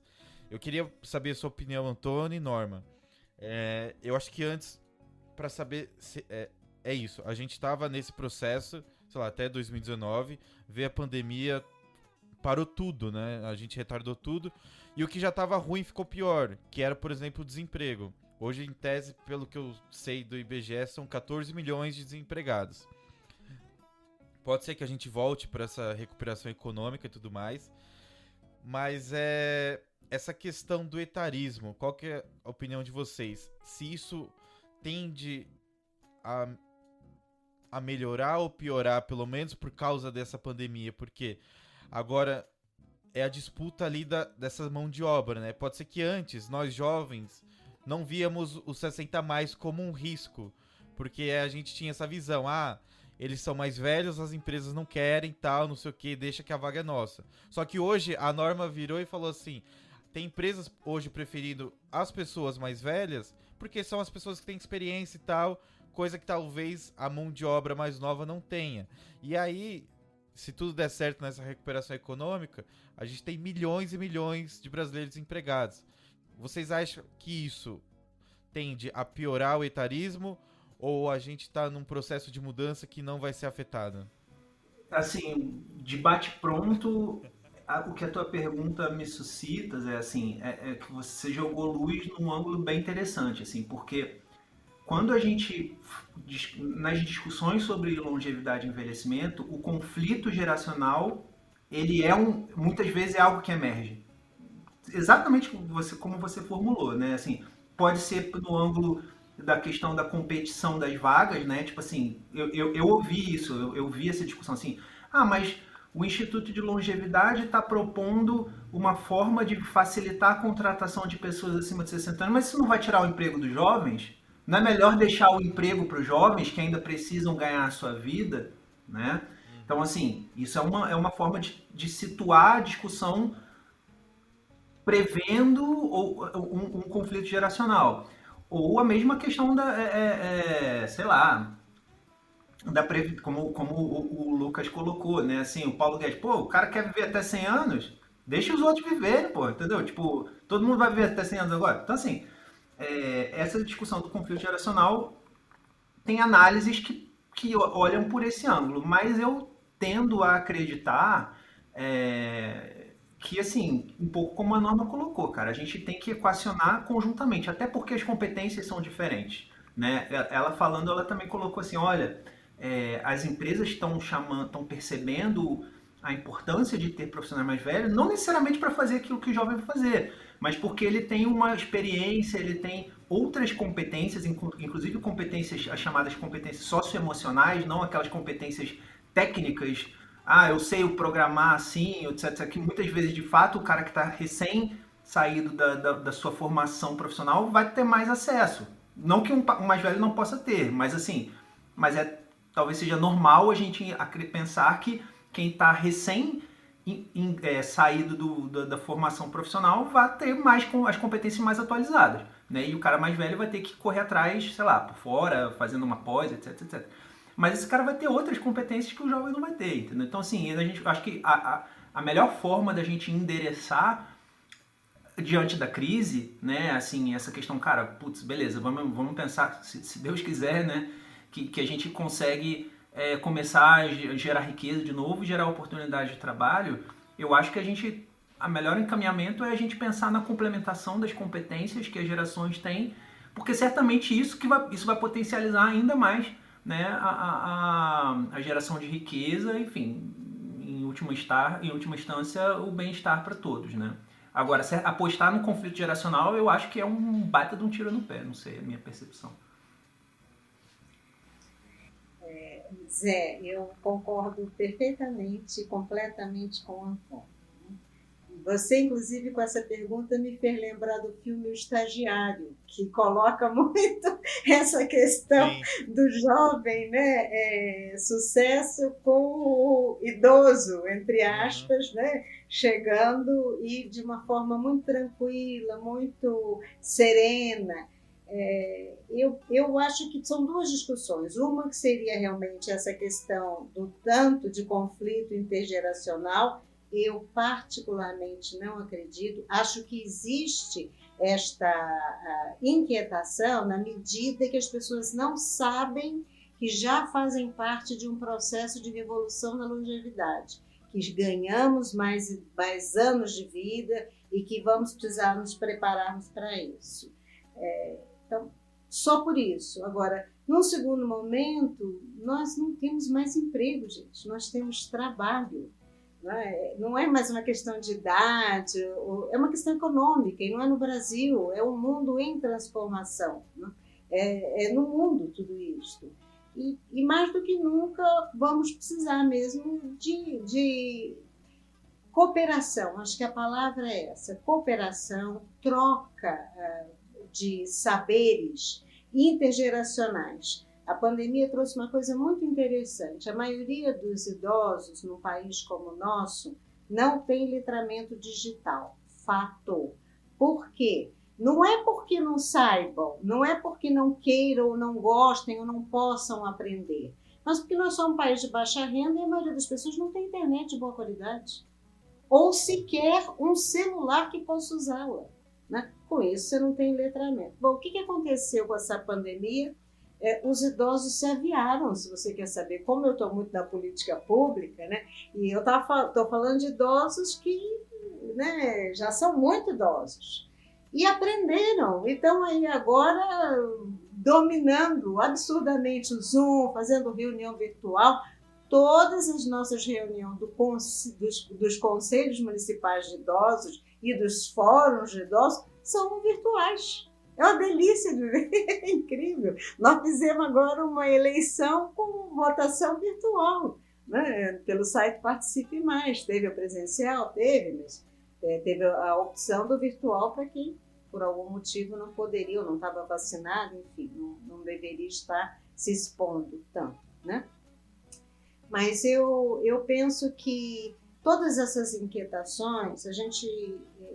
[SPEAKER 3] Eu queria saber a sua opinião, Antônio e Norma. Eu acho que antes, para saber se é isso, a gente estava nesse processo, sei lá, até 2019, veio a pandemia, parou tudo, né? A gente retardou tudo, e o que já estava ruim ficou pior, que era, por exemplo, o desemprego. Hoje, em tese, pelo que eu sei do IBGE, são 14 milhões de desempregados. Pode ser que a gente volte para essa recuperação econômica e tudo mais, mas essa questão do etarismo, qual que é a opinião de vocês? Se isso tende a melhorar ou piorar, pelo menos por causa dessa pandemia, porque agora é a disputa ali dessa mão de obra, né? Pode ser que antes, nós jovens, não víamos os 60 a mais como um risco, porque a gente tinha essa visão, eles são mais velhos, as empresas não querem, tal, não sei o que, deixa que a vaga é nossa. Só que hoje a Norma virou e falou assim, tem empresas hoje preferindo as pessoas mais velhas, porque são as pessoas que têm experiência e tal, coisa que talvez a mão de obra mais nova não tenha. E aí, se tudo der certo nessa recuperação econômica, a gente tem milhões e milhões de brasileiros desempregados. Vocês acham que isso tende a piorar o etarismo, ou a gente está num processo de mudança que não vai ser afetado?
[SPEAKER 5] Assim, de bate-pronto, o que a tua pergunta me suscita é que você jogou luz num ângulo bem interessante, assim, porque quando a gente, nas discussões sobre longevidade e envelhecimento, o conflito geracional, ele muitas vezes é algo que emerge. Exatamente como você formulou, né? Assim, pode ser no ângulo da questão da competição das vagas, né? Tipo assim, eu ouvi isso, eu vi essa discussão assim, mas o Instituto de Longevidade está propondo uma forma de facilitar a contratação de pessoas acima de 60 anos, mas isso não vai tirar o emprego dos jovens? Não é melhor deixar o emprego para os jovens que ainda precisam ganhar a sua vida, né? Então, assim, isso é uma forma de situar a discussão prevendo um conflito geracional. Ou a mesma questão sei lá, como o Lucas colocou, né? Assim, o Paulo Guedes, o cara quer viver até 100 anos, deixa os outros viverem, entendeu? Tipo, todo mundo vai viver até 100 anos agora. Então, assim, essa discussão do conflito geracional tem análises que olham por esse ângulo, mas eu tendo a acreditar que, assim, um pouco como a Norma colocou, cara, a gente tem que equacionar conjuntamente, até porque as competências são diferentes, né? Ela falando, ela também colocou assim, olha, as empresas estão percebendo a importância de ter profissionais mais velhos, não necessariamente para fazer aquilo que o jovem vai fazer, mas porque ele tem uma experiência, ele tem outras competências, inclusive competências, as chamadas competências socioemocionais, não aquelas competências técnicas. Ah, eu sei o programar assim, etc. Que muitas vezes, de fato, o cara que está recém saído da sua formação profissional vai ter mais acesso. Não que um mais velho não possa ter, mas assim, talvez seja normal a gente pensar que quem está recém saído da formação profissional vai ter mais as competências mais atualizadas, né? E o cara mais velho vai ter que correr atrás, sei lá, por fora, fazendo uma pós, etc. Mas esse cara vai ter outras competências que o jovem não vai ter, entendeu? Então, assim, acho que a melhor forma da gente endereçar diante da crise, né, assim, essa questão, cara, putz, beleza, vamos pensar, se Deus quiser, né, que a gente consegue começar a gerar riqueza de novo, gerar oportunidade de trabalho. Eu acho que a melhor encaminhamento é a gente pensar na complementação das competências que as gerações têm, porque certamente isso vai potencializar ainda mais, né, a geração de riqueza, enfim, em última instância, o bem-estar para todos, né? Agora, apostar no conflito geracional, eu acho que é um baita de um tiro no pé, não sei, é a minha percepção.
[SPEAKER 4] Zé, eu concordo perfeitamente, completamente com o Antônio. Você, inclusive, com essa pergunta, me fez lembrar do filme O Estagiário, que coloca muito essa questão do jovem, né, sucesso com o idoso, entre aspas, né, chegando e de uma forma muito tranquila, muito serena. Eu acho que são duas discussões. Uma que seria realmente essa questão do tanto de conflito intergeracional. Eu particularmente não acredito. Acho que existe esta inquietação na medida que as pessoas não sabem que já fazem parte de um processo de revolução da longevidade, que ganhamos mais anos de vida e que vamos precisar nos prepararmos para isso. Então, só por isso. Agora, num segundo momento, nós não temos mais emprego, gente. Nós temos trabalho. Não é mais uma questão de idade, é uma questão econômica, e não é no Brasil, é um mundo em transformação. É no mundo tudo isto. E mais do que nunca vamos precisar mesmo de cooperação. Acho que a palavra é essa, cooperação, troca de saberes intergeracionais. A pandemia trouxe uma coisa muito interessante. A maioria dos idosos num país como o nosso não tem letramento digital. Fato. Por quê? Não é porque não saibam, não é porque não queiram, ou não gostem, ou não possam aprender, mas porque nós somos um país de baixa renda e a maioria das pessoas não tem internet de boa qualidade. Ou sequer um celular que possa usá-la, né? Com isso, você não tem letramento. Bom, o que aconteceu com essa pandemia? Os idosos se aviaram, se você quer saber. Como eu estou muito na política pública, né? E eu estou falando de idosos que, né, já são muito idosos e aprenderam. Então, aí agora, dominando absurdamente o Zoom, fazendo reunião virtual. Todas as nossas reuniões dos conselhos municipais de idosos e dos fóruns de idosos são virtuais. É uma delícia de ver, é incrível. Nós fizemos agora uma eleição com votação virtual, né? Pelo site Participe Mais. Teve a presencial? Teve, mas teve a opção do virtual para quem, por algum motivo, não poderia ou não estava vacinado, enfim, não deveria estar se expondo tanto, né? Mas eu penso que todas essas inquietações,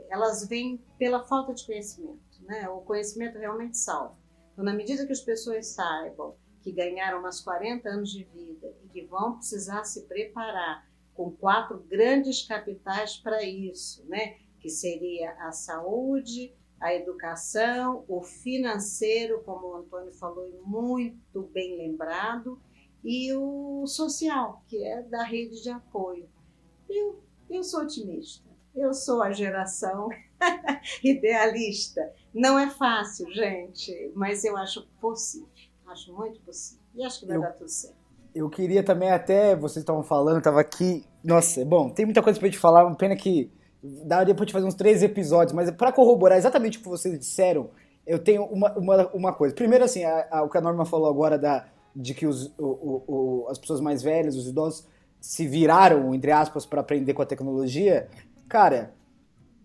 [SPEAKER 4] elas vêm pela falta de conhecimento. Né? O conhecimento realmente salva. Então, na medida que as pessoas saibam que ganharam umas 40 anos de vida e que vão precisar se preparar com 4 grandes capitais para isso, né? Que seria a saúde, a educação, o financeiro, como o Antônio falou, muito bem lembrado, e o social, que é da rede de apoio. Eu sou otimista. Eu sou a geração idealista. Não é fácil, gente, mas eu acho possível. Acho muito possível. E acho que vai dar tudo certo.
[SPEAKER 2] Eu queria também até, vocês estavam falando, estava aqui, nossa, bom, tem muita coisa pra gente falar, uma pena que daria pra gente fazer uns 3 episódios, mas pra corroborar exatamente o que vocês disseram, eu tenho uma coisa. Primeiro, assim, o que a Norma falou agora de que as pessoas mais velhas, os idosos, se viraram, entre aspas, para aprender com a tecnologia. Cara,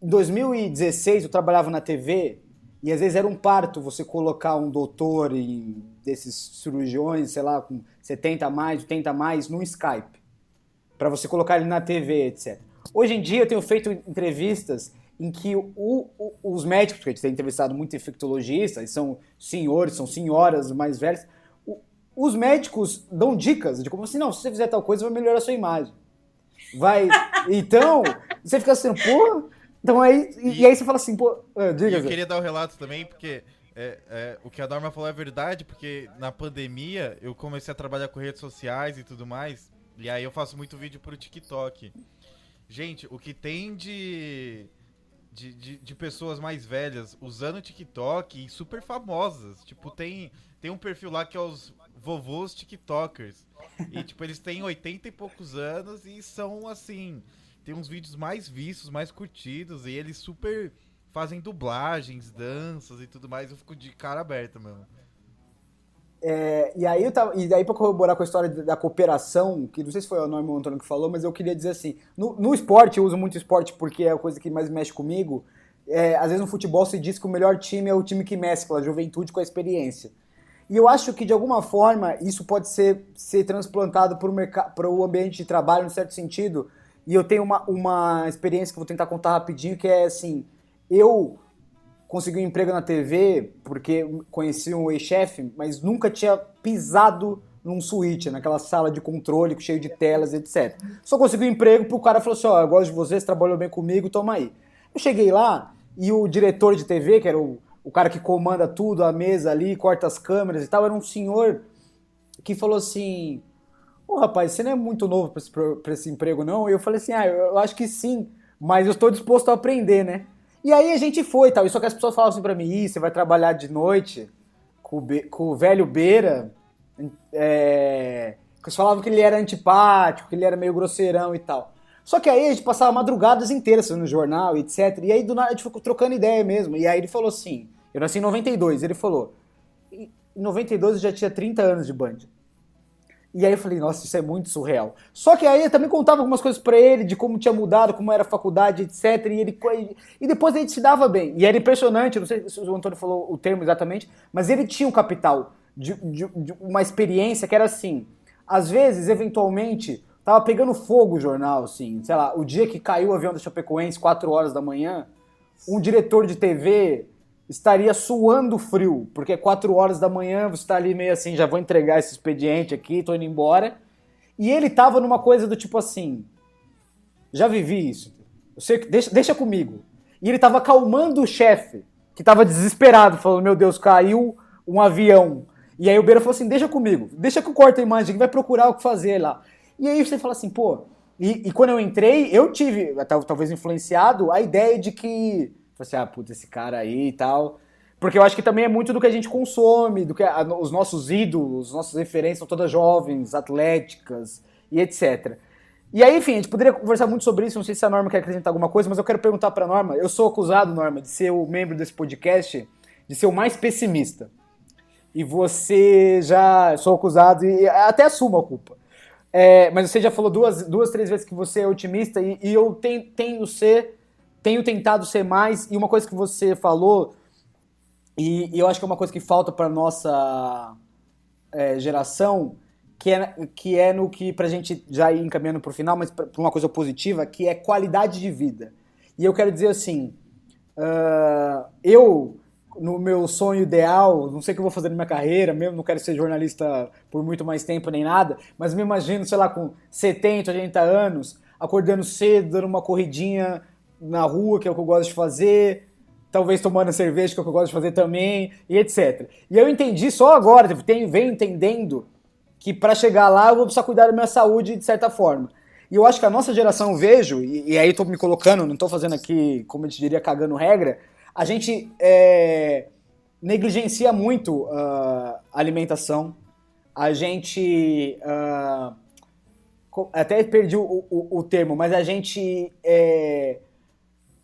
[SPEAKER 2] em 2016 eu trabalhava na TV e às vezes era um parto você colocar um doutor desses cirurgiões, sei lá, com 70 a mais, 80 a mais, no Skype, para você colocar ele na TV, etc. Hoje em dia eu tenho feito entrevistas em que os médicos, porque a gente tem entrevistado muito infectologistas, são senhores, são senhoras mais velhas, os médicos dão dicas de como assim, não, se você fizer tal coisa vai melhorar a sua imagem. Então, você fica assim, pô, então aí, e aí você fala assim, pô, diga.
[SPEAKER 3] Eu queria dar o relato também, porque o que a Norma falou é verdade, porque na pandemia eu comecei a trabalhar com redes sociais e tudo mais, e aí eu faço muito vídeo pro TikTok. Gente, o que tem de pessoas mais velhas usando o TikTok e super famosas. Tipo, tem um perfil lá que é os vovôs TikTokers. E, tipo, eles têm 80 e poucos anos e são, assim, tem uns vídeos mais vistos, mais curtidos. E eles super fazem dublagens, danças e tudo mais. Eu fico de cara aberta, mesmo.
[SPEAKER 2] E aí pra corroborar com a história da cooperação, que não sei se foi o Norma ou o Antônio que falou, mas eu queria dizer assim, no esporte, eu uso muito esporte porque é a coisa que mais mexe comigo, às vezes no futebol se diz que o melhor time é o time que mescla a juventude com a experiência. E eu acho que de alguma forma isso pode ser transplantado para o ambiente de trabalho, em certo sentido, e eu tenho uma experiência que eu vou tentar contar rapidinho, que é assim, eu consegui um emprego na TV porque conheci um ex-chefe, mas nunca tinha pisado num switch, naquela sala de controle cheio de telas, etc. Só consegui um emprego porque o cara falou assim, ó, eu gosto de você trabalhou bem comigo, toma aí. Eu cheguei lá e o diretor de TV, que era o cara que comanda tudo, a mesa ali, corta as câmeras e tal, era um senhor que falou assim, ô rapaz, você não é muito novo pra esse emprego não? E eu falei assim, eu acho que sim, mas eu estou disposto a aprender, né? E aí a gente foi e tal, só que as pessoas falavam assim pra mim, você vai trabalhar de noite com o velho Beira, eles falavam que ele era antipático, que ele era meio grosseirão e tal. Só que aí a gente passava madrugadas inteiras no jornal, etc. E aí do nada a gente ficou trocando ideia mesmo. E aí ele falou assim, eu nasci em 92, ele falou, em 92 eu já tinha 30 anos de Band. E aí eu falei, nossa, isso é muito surreal. Só que aí eu também contava algumas coisas pra ele, de como tinha mudado, como era a faculdade, etc. E depois a gente se dava bem. E era impressionante, não sei se o Antônio falou o termo exatamente, mas ele tinha um capital de uma experiência que era assim, às vezes, eventualmente, tava pegando fogo o jornal, assim, sei lá, o dia que caiu o avião da Chapecoense, 4 horas da manhã, um diretor de TV estaria suando frio, porque 4 horas da manhã você tá ali meio assim, já vou entregar esse expediente aqui, tô indo embora. E ele tava numa coisa do tipo assim, já vivi isso, eu sei, deixa comigo. E ele tava acalmando o chefe, que tava desesperado, falando, meu Deus, caiu um avião. E aí o Beira falou assim, deixa comigo, deixa que eu corto a imagem, que vai procurar o que fazer lá. E aí você fala assim, pô, e quando eu entrei, eu tive, talvez influenciado, a ideia de que, assim, puta, esse cara aí e tal, porque eu acho que também é muito do que a gente consome, do que os nossos ídolos, as nossas referências são todas jovens, atléticas e etc. E aí, enfim, a gente poderia conversar muito sobre isso, não sei se a Norma quer acrescentar alguma coisa, mas eu quero perguntar pra Norma, eu sou acusado, Norma, de ser o membro desse podcast, de ser o mais pessimista. E você já sou acusado, e até assumo a culpa. Mas você já falou duas, 3 vezes que você é otimista, e eu tenho tentado ser mais, e uma coisa que você falou, e eu acho que é uma coisa que falta para nossa geração, que é no que, pra gente já ir encaminhando pro final, mas pra uma coisa positiva, que é qualidade de vida. E eu quero dizer assim, no meu sonho ideal, não sei o que eu vou fazer na minha carreira, mesmo não quero ser jornalista por muito mais tempo nem nada, mas me imagino, sei lá, com 70, 80 anos, acordando cedo, dando uma corridinha na rua, que é o que eu gosto de fazer, talvez tomando cerveja, que é o que eu gosto de fazer também, e etc. E eu entendi só agora, venho entendendo que para chegar lá eu vou precisar cuidar da minha saúde de certa forma. E eu acho que a nossa geração, vejo, e aí estou me colocando, não estou fazendo aqui, como a gente diria, cagando regra, a gente negligencia muito a alimentação, a gente, até perdi o termo, mas a gente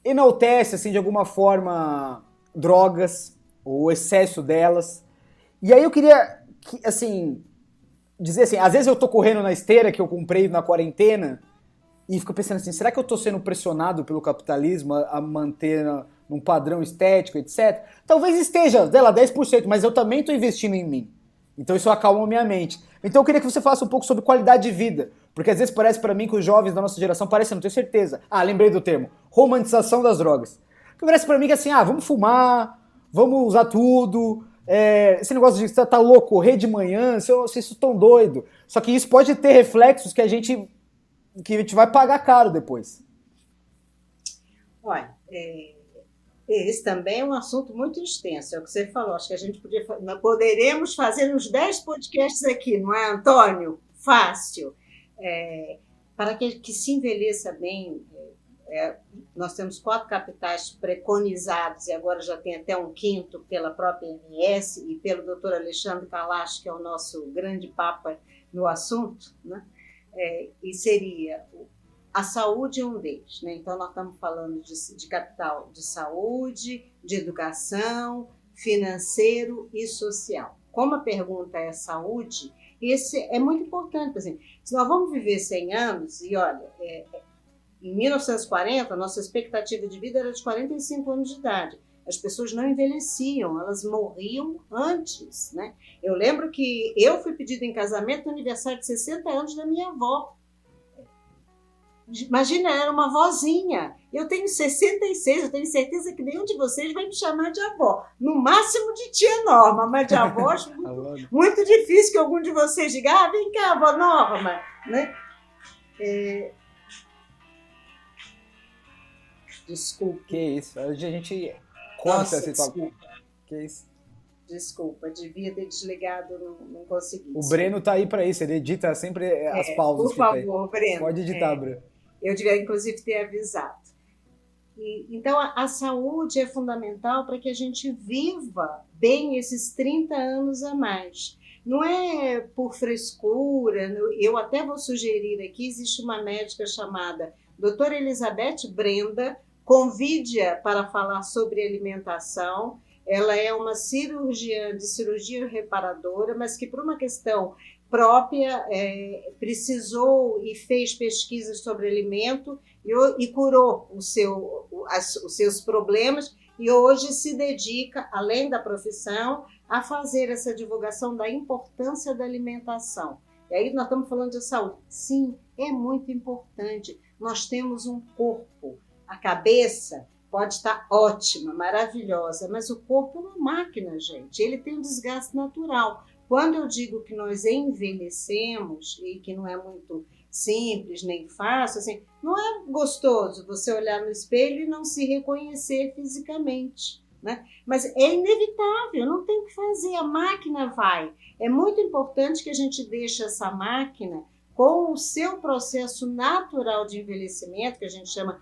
[SPEAKER 2] enaltece, assim, de alguma forma, drogas, o excesso delas. E aí eu queria, assim, dizer assim, às vezes eu tô correndo na esteira que eu comprei na quarentena e fico pensando assim, será que eu tô sendo pressionado pelo capitalismo a manter num padrão estético, etc? Talvez esteja, sei lá, 10%, mas eu também tô investindo em mim. Então isso acalma a minha mente. Então eu queria que você falasse um pouco sobre qualidade de vida, porque às vezes parece pra mim que os jovens da nossa geração parecem, não tenho certeza. Lembrei do termo, romantização das drogas. Que parece pra mim que assim, vamos fumar, vamos usar tudo, esse negócio de você tá louco, correr de manhã, vocês estão doido. Só que isso pode ter reflexos que a gente vai pagar caro depois.
[SPEAKER 4] Olha, esse também é um assunto muito extenso, é o que você falou. Acho que a gente poderemos fazer uns 10 podcasts aqui, não é, Antônio? Fácil. Para que se envelheça bem, nós temos 4 capitais preconizados, e agora já tem até um 5º pela própria OMS e pelo Dr. Alexandre Kalash, que é o nosso grande papa no assunto, né? E seria a saúde é um deles, né? Então nós estamos falando de capital de saúde, de educação, financeiro e social. Como a pergunta é saúde, esse é muito importante. Por exemplo, se nós vamos viver 100 anos, e olha, em 1940, a nossa expectativa de vida era de 45 anos de idade. As pessoas não envelheciam, elas morriam antes, né? Eu lembro que eu fui pedida em casamento no aniversário de 60 anos da minha avó. Imagina, era uma vozinha. Eu tenho 66, eu tenho certeza que nenhum de vocês vai me chamar de avó. No máximo de tia Norma, mas de avó acho muito difícil que algum de vocês diga, vem cá, avó Norma, né? Desculpa.
[SPEAKER 2] Que isso, hoje a gente corta essa
[SPEAKER 4] desculpa.
[SPEAKER 2] Que isso?
[SPEAKER 4] Desculpa, devia ter desligado, não consegui.
[SPEAKER 2] O Breno tá aí para isso, ele edita sempre as pausas.
[SPEAKER 4] Por favor, Breno.
[SPEAKER 2] Pode editar, Breno.
[SPEAKER 4] Eu devia, inclusive, ter avisado. Então, a saúde é fundamental para que a gente viva bem esses 30 anos a mais. Não é por frescura, eu até vou sugerir aqui, existe uma médica chamada doutora Elizabeth Brenda, convide-a para falar sobre alimentação. Ela é uma cirurgiã de cirurgia reparadora, mas que por uma questão própria precisou e fez pesquisas sobre alimento e curou os seus problemas e hoje se dedica, além da profissão, a fazer essa divulgação da importância da alimentação. E aí nós estamos falando de saúde. Sim, é muito importante. Nós temos um corpo, a cabeça pode estar ótima, maravilhosa, mas o corpo é uma máquina, gente. Ele tem um desgaste natural. Quando eu digo que nós envelhecemos, e que não é muito simples nem fácil, assim, não é gostoso você olhar no espelho e não se reconhecer fisicamente, né? Mas é inevitável, não tem o que fazer, a máquina vai. É muito importante que a gente deixe essa máquina com o seu processo natural de envelhecimento, que a gente chama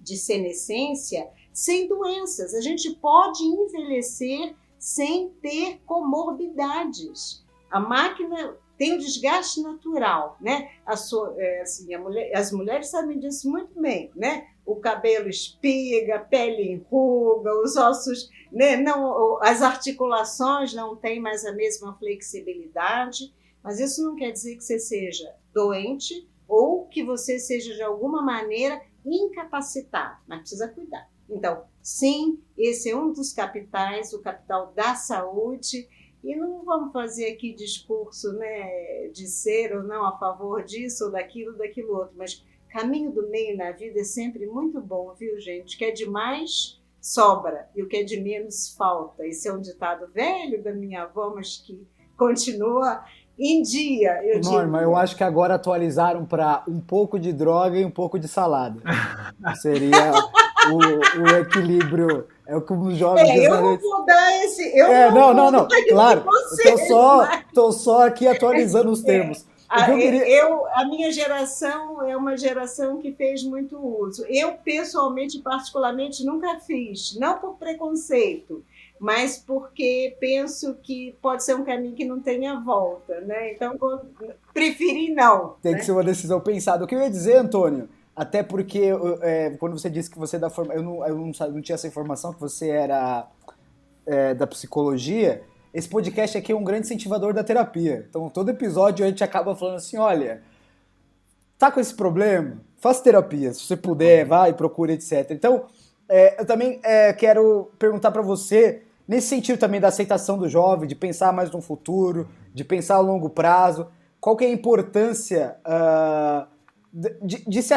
[SPEAKER 4] de senescência, sem doenças. A gente pode envelhecer sem ter comorbidades. A máquina tem o desgaste natural, né? As mulheres sabem disso muito bem, né? O cabelo espiga, a pele enruga, os ossos, né? As articulações não têm mais a mesma flexibilidade, mas isso não quer dizer que você seja doente ou que você seja de alguma maneira incapacitado, mas precisa cuidar. Então, sim, esse é um dos capitais, o capital da saúde, e não vamos fazer aqui discurso, né, de ser ou não a favor disso ou daquilo outro, mas caminho do meio na vida é sempre muito bom, viu, gente? O que é demais sobra e o que é de menos falta. Esse é um ditado velho da minha avó, mas que continua em dia,
[SPEAKER 2] Norma, eu acho que agora atualizaram para um pouco de droga e um pouco de salada. Seria o equilíbrio. É o que os jovens...
[SPEAKER 4] eu não vou dar esse...
[SPEAKER 2] não. Claro, estou só aqui atualizando os termos.
[SPEAKER 4] A minha geração é uma geração que fez muito uso. Eu, pessoalmente, particularmente, nunca fiz. Não por preconceito, mas porque penso que pode ser um caminho que não tenha volta, né? Então, preferi não.
[SPEAKER 2] Tem que ser uma decisão pensada. O que eu ia dizer, Antônio, até porque quando você disse que você é da formação, eu não tinha essa informação, que você era da psicologia. Esse podcast aqui é um grande incentivador da terapia. Então, todo episódio a gente acaba falando assim, olha, tá com esse problema? Faça terapia, se você puder, vai, procure, etc. Então, eu também quero perguntar para você, nesse sentido também da aceitação do jovem, de pensar mais no futuro, de pensar a longo prazo, qual que é a importância de se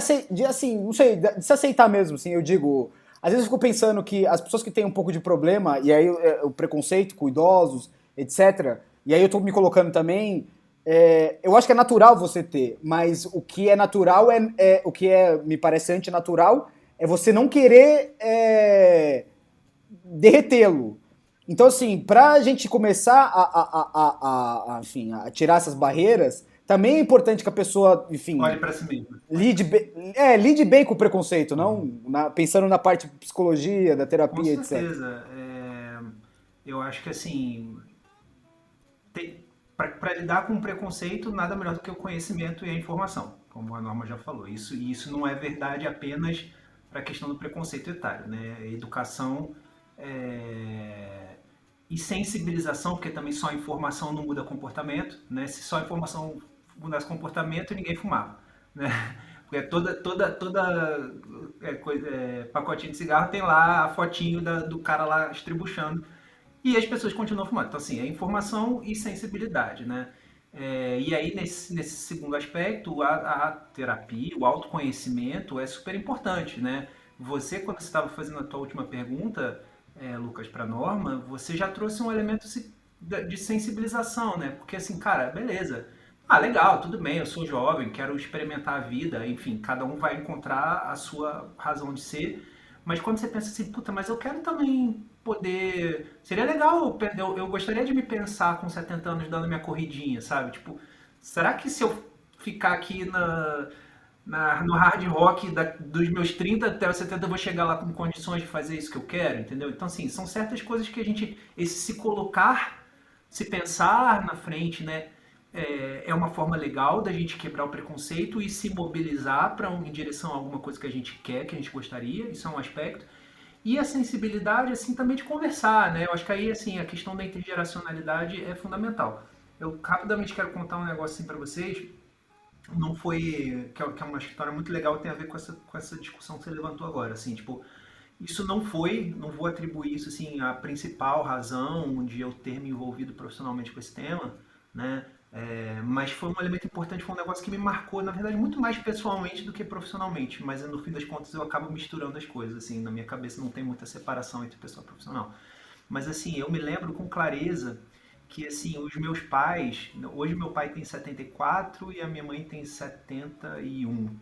[SPEAKER 2] aceitar mesmo, assim, eu digo... Às vezes eu fico pensando que as pessoas que têm um pouco de problema, e aí o preconceito com idosos, etc., e aí eu tô me colocando também, eu acho que é natural você ter, mas o que é natural o que me parece antinatural é você não querer derretê-lo. Então, assim, pra gente começar enfim, a tirar essas barreiras, também é importante que a pessoa, enfim...
[SPEAKER 5] Olhe para si mesmo.
[SPEAKER 2] Lide bem com o preconceito, não pensando na parte de psicologia, da terapia,
[SPEAKER 5] com
[SPEAKER 2] etc.
[SPEAKER 5] certeza. Eu acho que, assim, para lidar com o preconceito, nada melhor do que o conhecimento e a informação, como a Norma já falou. Isso não é verdade apenas para a questão do preconceito etário, né? Educação e sensibilização, porque também só informação não muda comportamento, né? Se só informação mudasse comportamento, ninguém fumava, né? Porque pacotinho de cigarro tem lá a fotinho do cara lá estribuchando e as pessoas continuam fumando. Então, assim, é informação e sensibilidade, né? E aí, nesse segundo aspecto, a terapia, o autoconhecimento é super importante, né? Você, quando você estava fazendo a tua última pergunta, Lucas, para a Norma, você já trouxe um elemento de sensibilização, né? Porque assim, cara, beleza. Legal, tudo bem, eu sou jovem, quero experimentar a vida, enfim, cada um vai encontrar a sua razão de ser, mas quando você pensa assim, puta, mas eu quero também poder... Seria legal, eu gostaria de me pensar com 70 anos dando minha corridinha, sabe? Tipo, será que se eu ficar aqui no hard rock dos meus 30 até os 70 eu vou chegar lá com condições de fazer isso que eu quero, entendeu? Então, assim, são certas coisas que esse se colocar, se pensar na frente, né? É uma forma legal da gente quebrar o preconceito e se mobilizar em direção a alguma coisa que a gente quer, que a gente gostaria, isso é um aspecto. E a sensibilidade, assim, também de conversar, né? Eu acho que aí, assim, a questão da intergeracionalidade é fundamental. Eu rapidamente quero contar um negócio assim para vocês, não foi, que é uma história muito legal, tem a ver com essa discussão que você levantou agora, assim, tipo, isso não vou atribuir isso, assim, a principal razão de eu ter me envolvido profissionalmente com esse tema, né? Mas foi um elemento importante, foi um negócio que me marcou, na verdade, muito mais pessoalmente do que profissionalmente, mas no fim das contas eu acabo misturando as coisas, assim, na minha cabeça não tem muita separação entre pessoal e profissional. Mas assim, eu me lembro com clareza que assim, os meus pais, hoje meu pai tem 74 e a minha mãe tem 71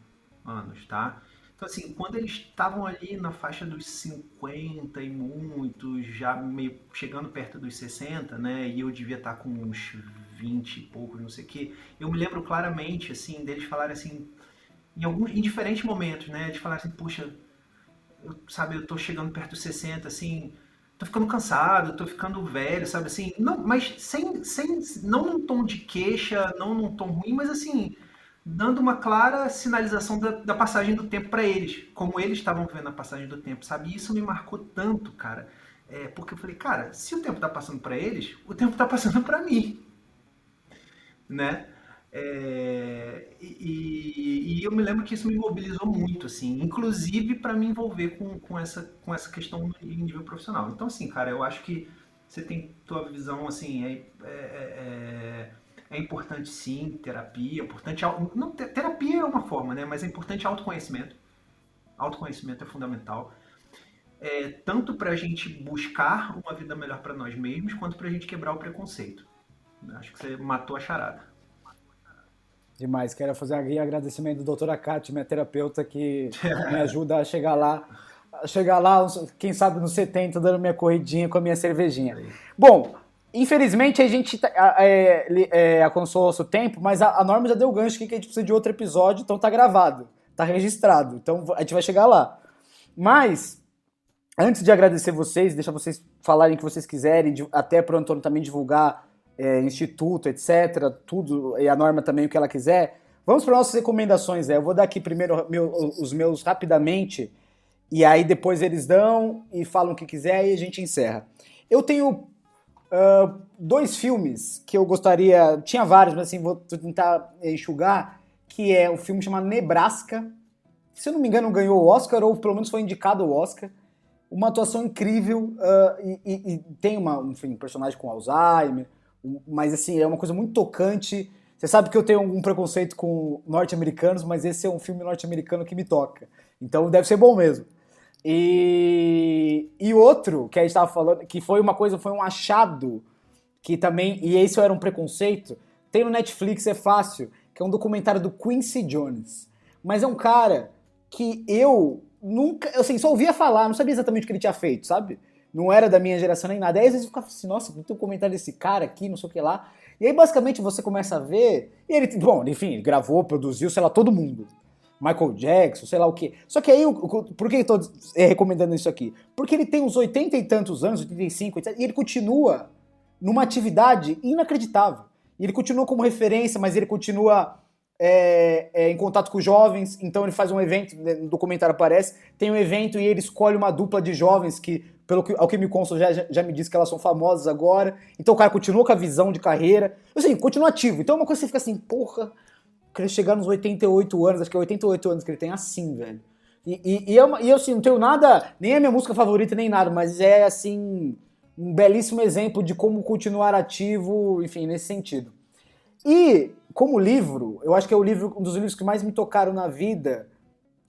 [SPEAKER 5] anos, tá? Então assim, quando eles estavam ali na faixa dos 50 e muitos, já meio chegando perto dos 60, né, e eu devia estar com uns 20 e poucos, não sei o quê, eu me lembro claramente, assim, deles falarem assim, em diferentes momentos, né, de falar assim, puxa, eu tô chegando perto dos 60, assim, tô ficando cansado, tô ficando velho, sabe, assim, não, mas não num tom de queixa, não num tom ruim, mas assim, dando uma clara sinalização da passagem do tempo para eles, como eles estavam vendo a passagem do tempo, sabe, e isso me marcou tanto, cara, porque eu falei, cara, se o tempo tá passando para eles, o tempo tá passando para mim, né? E eu me lembro que isso me mobilizou muito, assim, inclusive para me envolver com essa questão em nível profissional. Então, assim, cara, eu acho que você tem tua visão, assim, é importante sim, terapia, é importante... Não, terapia é uma forma, né? Mas é importante autoconhecimento. Autoconhecimento é fundamental. Tanto para a gente buscar uma vida melhor para nós mesmos, quanto para a gente quebrar o preconceito. Acho que você matou a charada.
[SPEAKER 2] Demais. Quero fazer aqui agradecimento do doutora Cátia, minha terapeuta, que me ajuda a chegar lá, quem sabe nos 70, dando minha corridinha com a minha cervejinha. Bom, Infelizmente, a gente alcançou o nosso tempo, mas a Norma já deu o gancho aqui que a gente precisa de outro episódio, então tá gravado, tá registrado. Então a gente vai chegar lá. Mas, antes de agradecer vocês, deixar vocês falarem o que vocês quiserem, até pro Antônio também divulgar instituto, etc., tudo, e a Norma também o que ela quiser, vamos para nossas recomendações. Eu vou dar aqui primeiro os meus rapidamente, e aí depois eles dão e falam o que quiser e a gente encerra. Eu tenho 2 filmes que eu gostaria... Tinha vários, mas assim, vou tentar enxugar, que é um filme chamado Nebraska, que, se eu não me engano, ganhou o Oscar, ou pelo menos foi indicado ao Oscar. Uma atuação incrível, e tem um personagem com Alzheimer, mas assim, é uma coisa muito tocante. Você sabe que eu tenho um preconceito com norte-americanos, mas esse é um filme norte-americano que me toca. Então deve ser bom mesmo. E outro que a gente estava falando, que foi um achado, que também, e esse era um preconceito, tem no Netflix, é fácil, que é um documentário do Quincy Jones. Mas é um cara que eu nunca, assim, só ouvia falar, não sabia exatamente o que ele tinha feito, sabe? Não era da minha geração nem nada. Aí às vezes eu ficava assim, nossa, tem um comentário desse cara aqui, não sei o que lá. E aí basicamente você começa a ver, e ele, bom, enfim, ele gravou, produziu, sei lá, todo mundo. Michael Jackson, sei lá o quê. Só que aí, por que eu tô recomendando isso aqui? Porque ele tem uns 80 e tantos anos, 85, etc., e ele continua numa atividade inacreditável. E ele continua como referência, mas ele continua em contato com os jovens, então ele faz um evento, no documentário aparece, tem um evento e ele escolhe uma dupla de jovens que, ao que me consta, já me disse que elas são famosas agora. Então o cara continua com a visão de carreira, assim, continua ativo. Então é uma coisa que você fica assim, porra, queria chegar nos 88 anos, acho que é 88 anos que ele tem assim, velho. E eu, assim, não tenho nada, nem a minha música favorita, nem nada, mas é, assim, um belíssimo exemplo de como continuar ativo, enfim, nesse sentido. E, como livro, eu acho que é um dos livros que mais me tocaram na vida,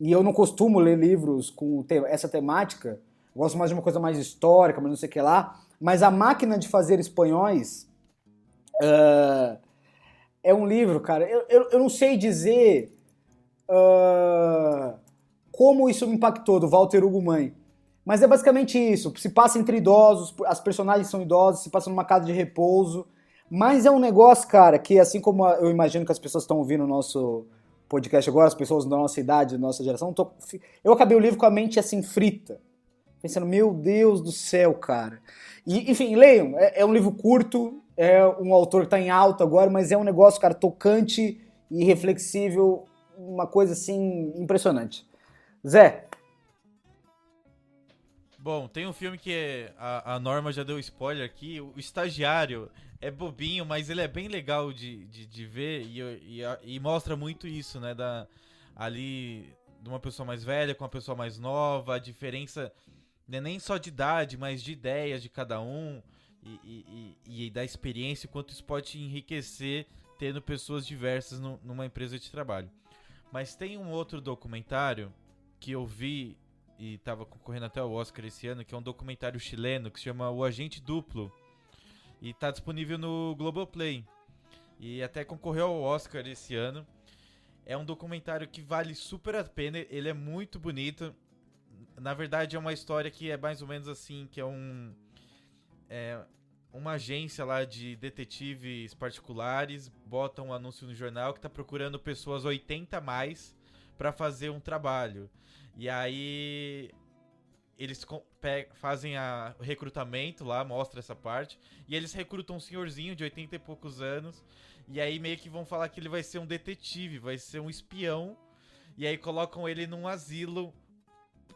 [SPEAKER 2] e eu não costumo ler livros com essa temática, eu gosto mais de uma coisa mais histórica, mas não sei o que lá, mas A Máquina de Fazer Espanhóis é um livro, cara, eu não sei dizer como isso me impactou, do Walter Hugo Mãe, mas é basicamente isso, se passa entre idosos, as personagens são idosos, se passa numa casa de repouso, mas é um negócio, cara, que assim como eu imagino que as pessoas estão ouvindo o nosso podcast agora, as pessoas da nossa idade, da nossa geração, eu acabei o livro com a mente assim frita, pensando, meu Deus do céu, cara. E, enfim, leiam, é um livro curto, é um autor que está em alta agora, mas é um negócio, cara, tocante e reflexível, uma coisa assim impressionante. Zé?
[SPEAKER 3] Bom, tem um filme que a Norma já deu spoiler aqui, O Estagiário. É bobinho, mas ele é bem legal de ver e mostra muito isso, né? Ali de uma pessoa mais velha com uma pessoa mais nova, a diferença não é nem só de idade, mas de ideias de cada um e da experiência, quanto isso pode te enriquecer tendo pessoas diversas numa empresa de trabalho. Mas tem um outro documentário que eu vi e estava concorrendo até o Oscar esse ano, que é um documentário chileno que se chama O Agente Duplo. E tá disponível no Globoplay. E até concorreu ao Oscar esse ano. É um documentário que vale super a pena. Ele é muito bonito. Na verdade, é uma história que é mais ou menos assim, que é uma agência lá de detetives particulares bota um anúncio no jornal que tá procurando pessoas 80 a mais para fazer um trabalho. E aí eles fazem o recrutamento lá, mostra essa parte, e eles recrutam um senhorzinho de 80 e poucos anos, e aí meio que vão falar que ele vai ser um detetive, vai ser um espião, e aí colocam ele num asilo,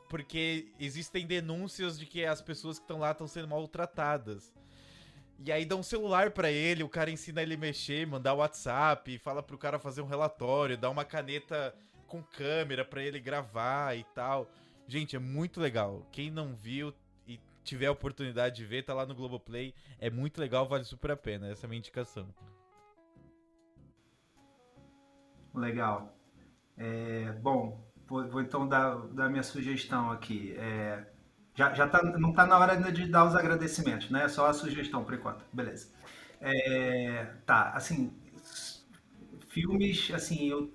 [SPEAKER 3] porque existem denúncias de que as pessoas que estão lá estão sendo maltratadas. E aí dá um celular pra ele, o cara ensina ele a mexer, mandar WhatsApp, fala pro cara fazer um relatório, dá uma caneta com câmera pra ele gravar e tal. Gente, é muito legal. Quem não viu e tiver a oportunidade de ver, tá lá no Globoplay. É muito legal, vale super a pena. Essa é a minha indicação.
[SPEAKER 5] Legal. Bom, vou então dar minha sugestão aqui. Não tá na hora ainda de dar os agradecimentos, né? É só a sugestão por enquanto. Beleza. Tá, assim, filmes, assim, eu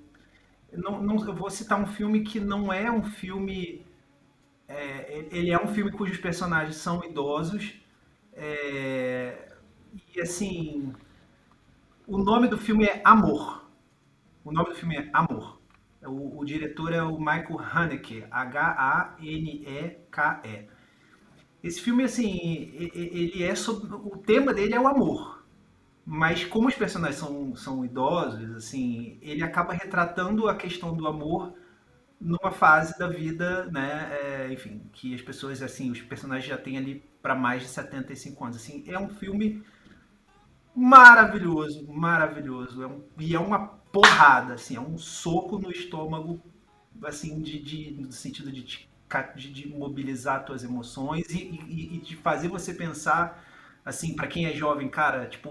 [SPEAKER 5] vou citar um filme que não é um filme... ele é um filme cujos personagens são idosos, E assim, o nome do filme é Amor. O nome do filme é Amor. O diretor é o Michael Haneke, Haneke. Esse filme, assim, ele é sobre. O tema dele é o amor. Mas como os personagens são idosos, assim, ele acaba retratando a questão do amor numa fase da vida, né? Enfim, que as pessoas, assim, os personagens já têm ali para mais de 75 anos. Assim, é um filme maravilhoso, maravilhoso. E é uma porrada, assim, é um soco no estômago, assim, no sentido de mobilizar tuas emoções e de fazer você pensar, assim, para quem é jovem, cara, tipo,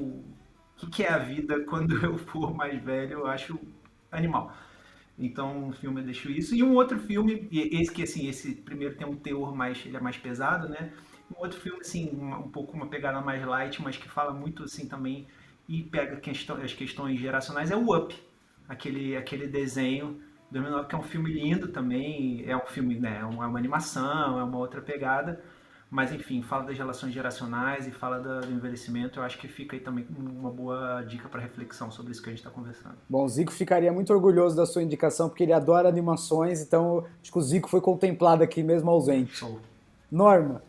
[SPEAKER 5] o que é a vida quando eu for mais velho? Eu acho animal. Então, um filme eu deixo isso. E um outro filme, esse que assim, esse primeiro tem um teor mais, ele é mais pesado, né? Um outro filme, assim, um pouco uma pegada mais light, mas que fala muito, assim, também, e pega as questões geracionais, é o Up. Aquele desenho do 2009, que é um filme lindo também, é um filme, né, é uma animação, é uma outra pegada, mas enfim, fala das relações geracionais e fala do envelhecimento. Eu acho que fica aí também uma boa dica para reflexão sobre isso que a gente está conversando.
[SPEAKER 2] Bom, o Zico ficaria muito orgulhoso da sua indicação, porque ele adora animações, então acho que o Zico foi contemplado aqui mesmo ausente.
[SPEAKER 5] Show.
[SPEAKER 2] Norma.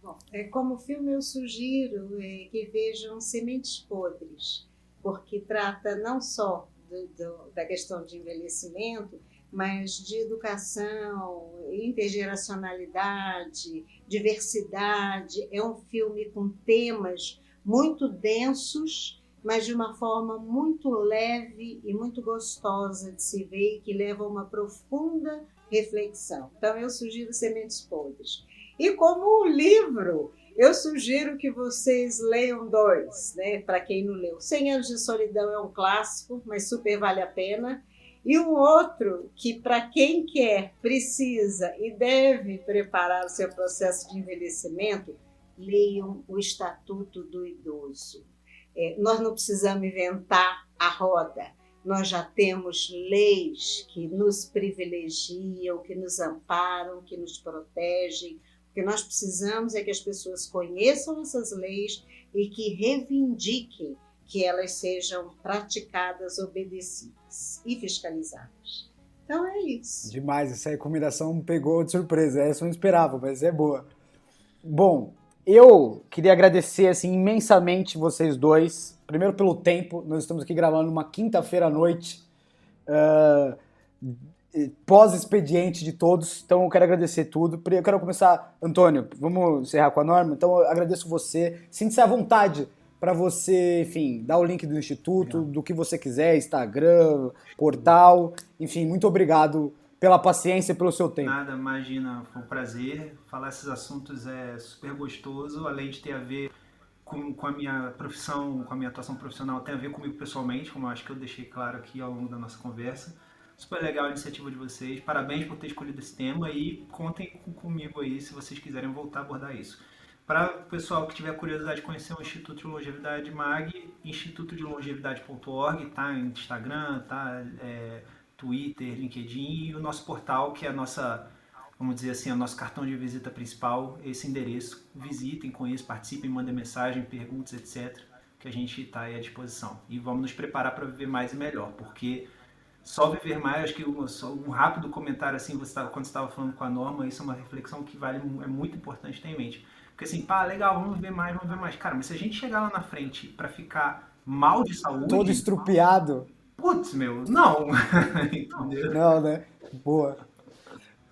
[SPEAKER 4] Bom, como filme eu sugiro que vejam Sementes Podres, porque trata não só da questão de envelhecimento, mas de educação, intergeracionalidade, diversidade. É um filme com temas muito densos, mas de uma forma muito leve e muito gostosa de se ver e que leva a uma profunda reflexão. Então, eu sugiro Sementes Podres. E como livro, eu sugiro que vocês leiam dois, né? Para quem não leu. 100 Anos de Solidão é um clássico, mas super vale a pena. E um outro que, para quem quer, precisa e deve preparar o seu processo de envelhecimento, leiam o Estatuto do Idoso. Nós não precisamos inventar a roda. Nós já temos leis que nos privilegiam, que nos amparam, que nos protegem. O que nós precisamos é que as pessoas conheçam essas leis e que reivindiquem que elas sejam praticadas, obedecidas e fiscalizadas. Então é isso.
[SPEAKER 2] Demais, essa recomendação me pegou de surpresa. Essa eu não esperava, mas é boa. Bom, eu queria agradecer assim, imensamente vocês dois. Primeiro pelo tempo, nós estamos aqui gravando numa quinta-feira à noite, pós-expediente de todos, então eu quero agradecer tudo. Eu quero começar, Antônio, vamos encerrar com a Norma, então eu agradeço você. Sinta-se à vontade para você, enfim, dar o link do Instituto, do que você quiser, Instagram, portal, enfim, muito obrigado pela paciência e pelo seu tempo.
[SPEAKER 5] Nada, imagina, foi um prazer. Falar esses assuntos é super gostoso, além de ter a ver com a minha profissão, com a minha atuação profissional, tem a ver comigo pessoalmente, como eu acho que eu deixei claro aqui ao longo da nossa conversa. Super legal a iniciativa de vocês, parabéns por ter escolhido esse tema e contem comigo aí se vocês quiserem voltar a abordar isso. Para o pessoal que tiver curiosidade de conhecer o Instituto de Longevidade MAG, institutodelongevidade.org, tá? Instagram, tá? Twitter, LinkedIn e o nosso portal, que é a nossa, vamos dizer assim, o nosso cartão de visita principal, esse endereço. Visitem, conheçam, participem, mandem mensagem, perguntas, etc. Que a gente está aí à disposição. E vamos nos preparar para viver mais e melhor, porque só viver mais, acho que um rápido comentário assim, quando você estava falando com a Norma, isso é uma reflexão que é muito importante ter em mente. Porque assim, legal, vamos ver mais. Cara, mas se a gente chegar lá na frente para ficar mal de saúde...
[SPEAKER 2] Todo estrupiado.
[SPEAKER 5] Putz, meu, não. Entendeu?
[SPEAKER 2] Não, né? Boa.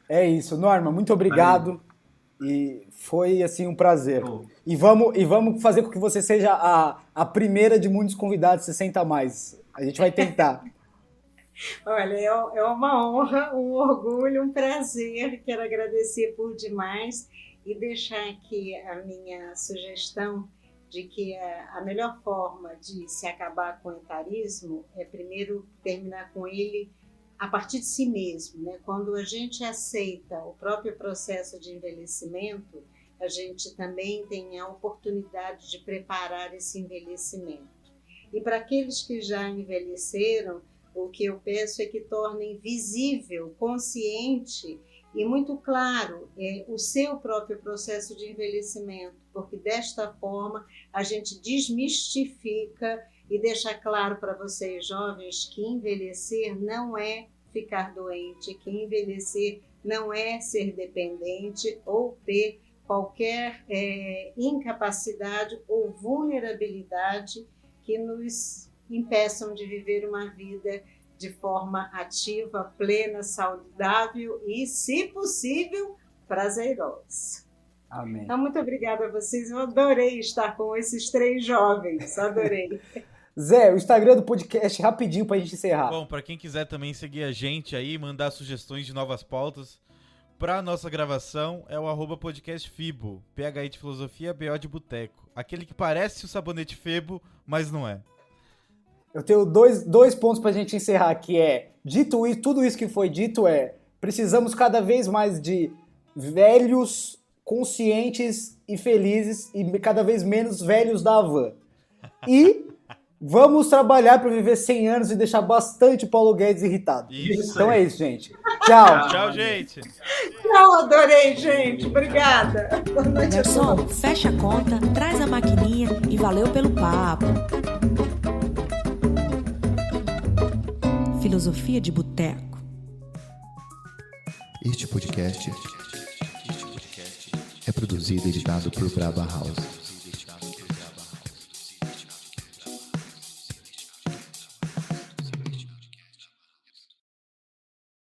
[SPEAKER 2] É isso. Norma, muito obrigado. E foi, assim, um prazer. E vamos fazer com que você seja a primeira de muitos convidados 60 a mais. A gente vai tentar.
[SPEAKER 4] Olha, é uma honra, um orgulho, um prazer. Quero agradecer por demais e deixar aqui a minha sugestão de que a melhor forma de se acabar com o etarismo é primeiro terminar com ele a partir de si mesmo, né? Quando a gente aceita o próprio processo de envelhecimento, a gente também tem a oportunidade de preparar esse envelhecimento. E para aqueles que já envelheceram, o que eu peço é que tornem visível, consciente e muito claro o seu próprio processo de envelhecimento, porque desta forma a gente desmistifica e deixa claro para vocês, jovens, que envelhecer não é ficar doente, que envelhecer não é ser dependente ou ter qualquer incapacidade ou vulnerabilidade que nos impeçam de viver uma vida de forma ativa, plena, saudável e, se possível, prazerosa.
[SPEAKER 2] Amém.
[SPEAKER 4] Então, muito obrigada a vocês. Eu adorei estar com esses 3 jovens. Adorei.
[SPEAKER 2] Zé, o Instagram do podcast, rapidinho pra gente encerrar.
[SPEAKER 3] Bom, pra quem quiser também seguir a gente aí, mandar sugestões de novas pautas pra nossa gravação, é o @podcastfibo, PHI de filosofia, BO de boteco. Aquele que parece o sabonete Febo, mas não é.
[SPEAKER 2] Eu tenho dois pontos pra gente encerrar, que é, dito isso, tudo isso que foi dito precisamos cada vez mais de velhos, conscientes e felizes e cada vez menos velhos da van. E vamos trabalhar para viver 100 anos e deixar bastante Paulo Guedes irritado.
[SPEAKER 3] Isso.
[SPEAKER 2] Então é isso, gente. Tchau.
[SPEAKER 3] Tchau, gente.
[SPEAKER 4] Não, adorei, gente. Obrigada. Boa noite a
[SPEAKER 1] Garçom,
[SPEAKER 4] todos.
[SPEAKER 1] fecha a conta, traz a maquininha e valeu pelo papo. Filosofia de Boteco.
[SPEAKER 6] Este podcast é produzido e editado por Braba House.